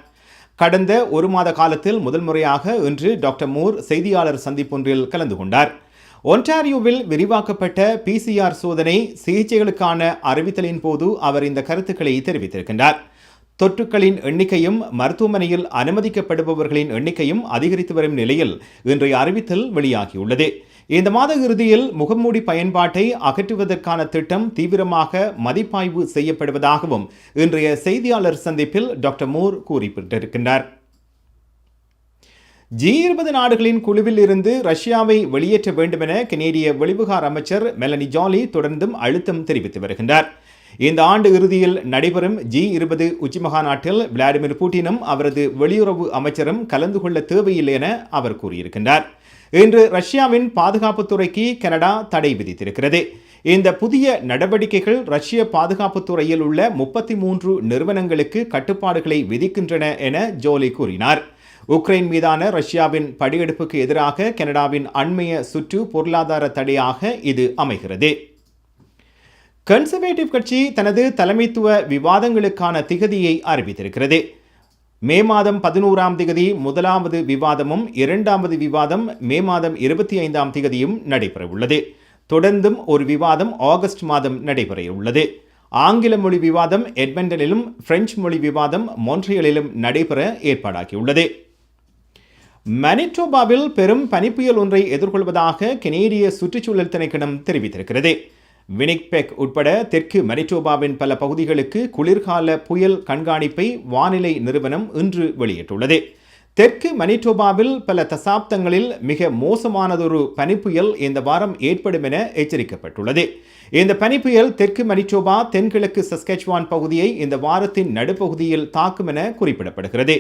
Speaker 9: கடந்த ஒரு மாத காலத்தில் முதல் முறையாக இன்று டாக்டர் மூர் செய்தியாளர் சந்திப்பொன்றில் கலந்து கொண்டார். ஒன்டாரியோவில் விரிவாக்கப்பட்ட PCR சோதனை சிகிச்சைகளுக்கான அறிவித்தலின் போது அவர் இந்த கருத்துக்களை தெரிவித்திருக்கின்றார். தொற்றுக்களின் எண்ணிக்கையும் மருத்துவமனையில் அனுமதிக்கப்படுபவர்களின் எண்ணிக்கையும் அதிகரித்து வரும் நிலையில் இன்றைய அறிவித்தல் வெளியாகியுள்ளது. இந்த மாத இறுதியில் முகமூடி பயன்பாட்டை அகற்றுவதற்கான திட்டம் தீவிரமாக மதிப்பாய்வு செய்யப்படுவதாகவும் இன்றைய செய்தியாளர் சந்திப்பில் டாக்டர் மூர் கூறியிருக்கின்றார். G20 நாடுகளின் குழுவில் இருந்து ரஷ்யாவை வெளியேற்ற வேண்டும் என கனேடிய வெளிவிகார அமைச்சர் மெலனி ஜாலி தொடர்ந்தும் அழுத்தம் தெரிவித்து வருகின்றார். இந்த ஆண்டு இறுதியில் நடைபெறும் G20 உச்சிமகாநாட்டில் விளாடிமிர் புட்டினும் அவரது வெளியுறவு அமைச்சரும் கலந்து கொள்ள தேவையில்லை என அவர் கூறியிருக்கின்றார். இன்று ரஷ்யாவின் பாதுகாப்புத்துறைக்கு கனடா தடை விதித்திருக்கிறது. இந்த புதிய நடவடிக்கைகள் ரஷ்ய பாதுகாப்புத்துறையில் உள்ள 33 நிறுவனங்களுக்கு கட்டுப்பாடுகளை விதிக்கின்றன என ஜோலி கூறினார். உக்ரைன் மீதான ரஷ்யாவின் படையெடுப்புக்கு எதிராக கனடாவின் அண்மைய சுற்று பொருளாதார தடையாக இது அமைகிறது. கன்சர்வேட்டிவ் கட்சி தனது தலைமைத்துவ விவாதங்களுக்கான திகதியை அறிவித்திருக்கிறது. மே மாதம் 11ஆம் தேதி முதலாவது விவாதமும் 2வது விவாதம் மே மாதம் 25ஆம் தேதியும் நடைபெறவுள்ளது. தொடர்ந்தும் ஒரு விவாதம் ஆகஸ்ட் மாதம் நடைபெறவுள்ளது. ஆங்கில மொழி விவாதம் எட்மண்டனிலும், பிரெஞ்சு மொழி விவாதம் மான்ட்ரியலிலும் நடைபெற ஏற்பாடாகியுள்ளது. மனிடோபாவில் பெரும் பனிப்புயல் ஒன்றை எதிர்கொள்வதாக கனேடிய சுற்றுச்சூழல் திணைக்களம் தெரிவித்திருக்கிறது. வினிக்பெக் உட்பட தெற்கு மனிடோபாவின் பல பகுதிகளுக்கு குளிர்கால புயல் கண்காணிப்பை வானிலை நிறுவனம் இன்று வெளியிட்டுள்ளது. தெற்கு மனிடோபாவில் பல தசாப்தங்களில் மிக மோசமானதொரு பனிப்புயல் இந்த வாரம் ஏற்படும் என எச்சரிக்கப்பட்டுள்ளது. இந்த பனிப்புயல் தெற்கு மனிடோபா, தென்கிழக்கு சஸ்கெச்சுவான் பகுதியை இந்த வாரத்தின் நடுப்பகுதியில் தாக்கும் என குறிப்பிடப்படுகிறது.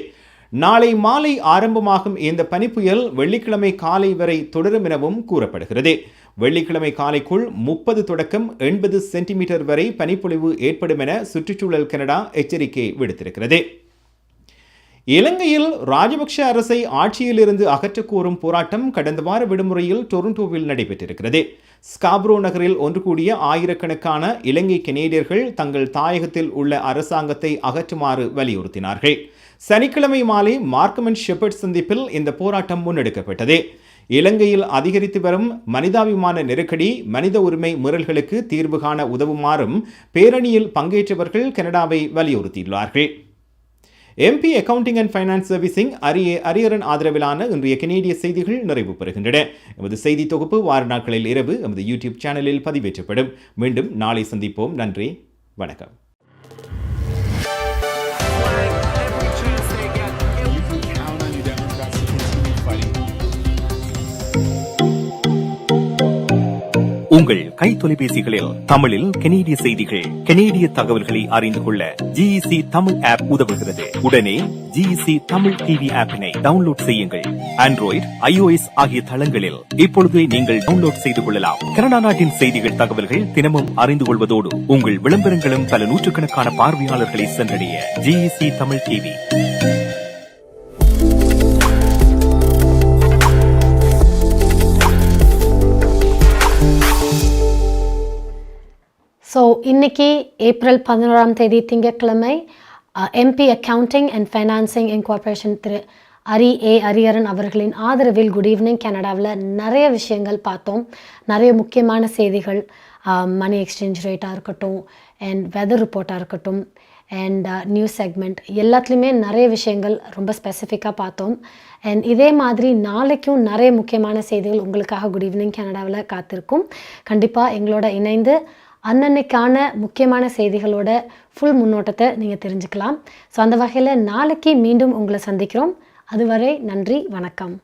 Speaker 9: நாளை மாலை ஆரம்பமாகும் இந்த பனிப்புயல் வெள்ளிக்கிழமை காலை வரை தொடரும் எனவும் கூறப்படுகிறது. வெள்ளிக்கிழமை காலைக்குள் 30 தொடக்கம் 80 சென்டிமீட்டர் வரை பனிப்பொழிவு ஏற்படும் என சுற்றுச்சூழல் கனடா எச்சரிக்கை விடுத்திருக்கிறது. இலங்கையில் ராஜபக்ஷ அரசை ஆட்சியிலிருந்து அகற்றக் கோரும் போராட்டம் கடந்த வார விடுமுறையில் டொரண்டோவில் நடைபெற்றிருக்கிறது. ஸ்காப்ரோ நகரில் ஒன்று கூடிய ஆயிரக்கணக்கான இலங்கை கனேடியர்கள் தங்கள் தாயகத்தில் உள்ள அரசாங்கத்தை அகற்றுமாறு வலியுறுத்தினார்கள். சனிக்கிழமை மாலை மார்க்கம் அண்ட் ஷெப்பர்ட் சந்திப்பில் இந்த போராட்டம் முன்னெடுக்கப்பட்டது.
Speaker 14: இலங்கையில் அதிகரித்து வரும் மனிதாபிமான நெருக்கடி, மனித உரிமை மீறல்களுக்கு தீர்வு காண உதவுமாறும் பேரணியில் பங்கேற்றவர்கள் கனடாவை வலியுறுத்தியுள்ளார்கள். MP accounting and finance servicing Ariyaran ஆதரவிலான இன்றைய கனேடிய செய்திகள் நிறைவு பெறுகின்றன. எமது செய்தி தொகுப்பு வார நாட்களில் இரவு எமது யூடியூப் சேனலில் பதிவேற்றப்படும். மீண்டும் நாளை சந்திப்போம். நன்றி, வணக்கம்.
Speaker 9: உங்கள் கை தொலைபேசிகளில் தமிழில் கனேடிய செய்திகள், கனேடிய தகவல்களை அறிந்து கொள்ள GEC தமிழ் ஆப் உதவுகிறது. உடனே GEC தமிழ் டிவி ஆப்பினை டவுன்லோட் செய்யுங்கள். ஆண்ட்ராய்டு, iOS ஆகிய தளங்களில் இப்பொழுதே நீங்கள் டவுன்லோட் செய்து கொள்ளலாம். கனடா நாட்டின் செய்திகள், தகவல்கள் தினமும் அறிந்து கொள்வதோடு உங்கள் விளம்பரங்களும் பல நூற்றுக்கணக்கான பார்வையாளர்களை சென்றடைய GEC தமிழ் டிவி.
Speaker 2: ஸோ இன்றைக்கி ஏப்ரல் 11 திங்கட்கிழமை MP accounting and financing incorporation Thiru Ariyaran அவர்களின் ஆதரவில் குட் ஈவினிங் கனடாவில் நிறைய விஷயங்கள் பார்த்தோம். நிறைய முக்கியமான செய்திகள், மணி எக்ஸ்சேஞ்ச் ரேட்டாக இருக்கட்டும், அண்ட் வெதர் ரிப்போர்ட்டாக இருக்கட்டும், அண்ட் நியூஸ் செக்மெண்ட், எல்லாத்துலேயுமே நிறைய விஷயங்கள் ரொம்ப ஸ்பெசிஃபிக்காக பார்த்தோம். அண்ட் இதே மாதிரி நாளைக்கும் நிறைய முக்கியமான செய்திகள் உங்களுக்காக குட் ஈவினிங் கனடாவில் காத்திருக்கும். கண்டிப்பாக எங்களோட இணைந்து அன்னன்னைக்கான முக்கியமான செய்திகளோட ஃபுல் முன்னோட்டத்தை நீங்கள் தெரிஞ்சுக்கலாம். ஸோ அந்த வகையில் நாளைக்கு மீண்டும் உங்களை சந்திக்கிறோம். அதுவரை நன்றி, வணக்கம்.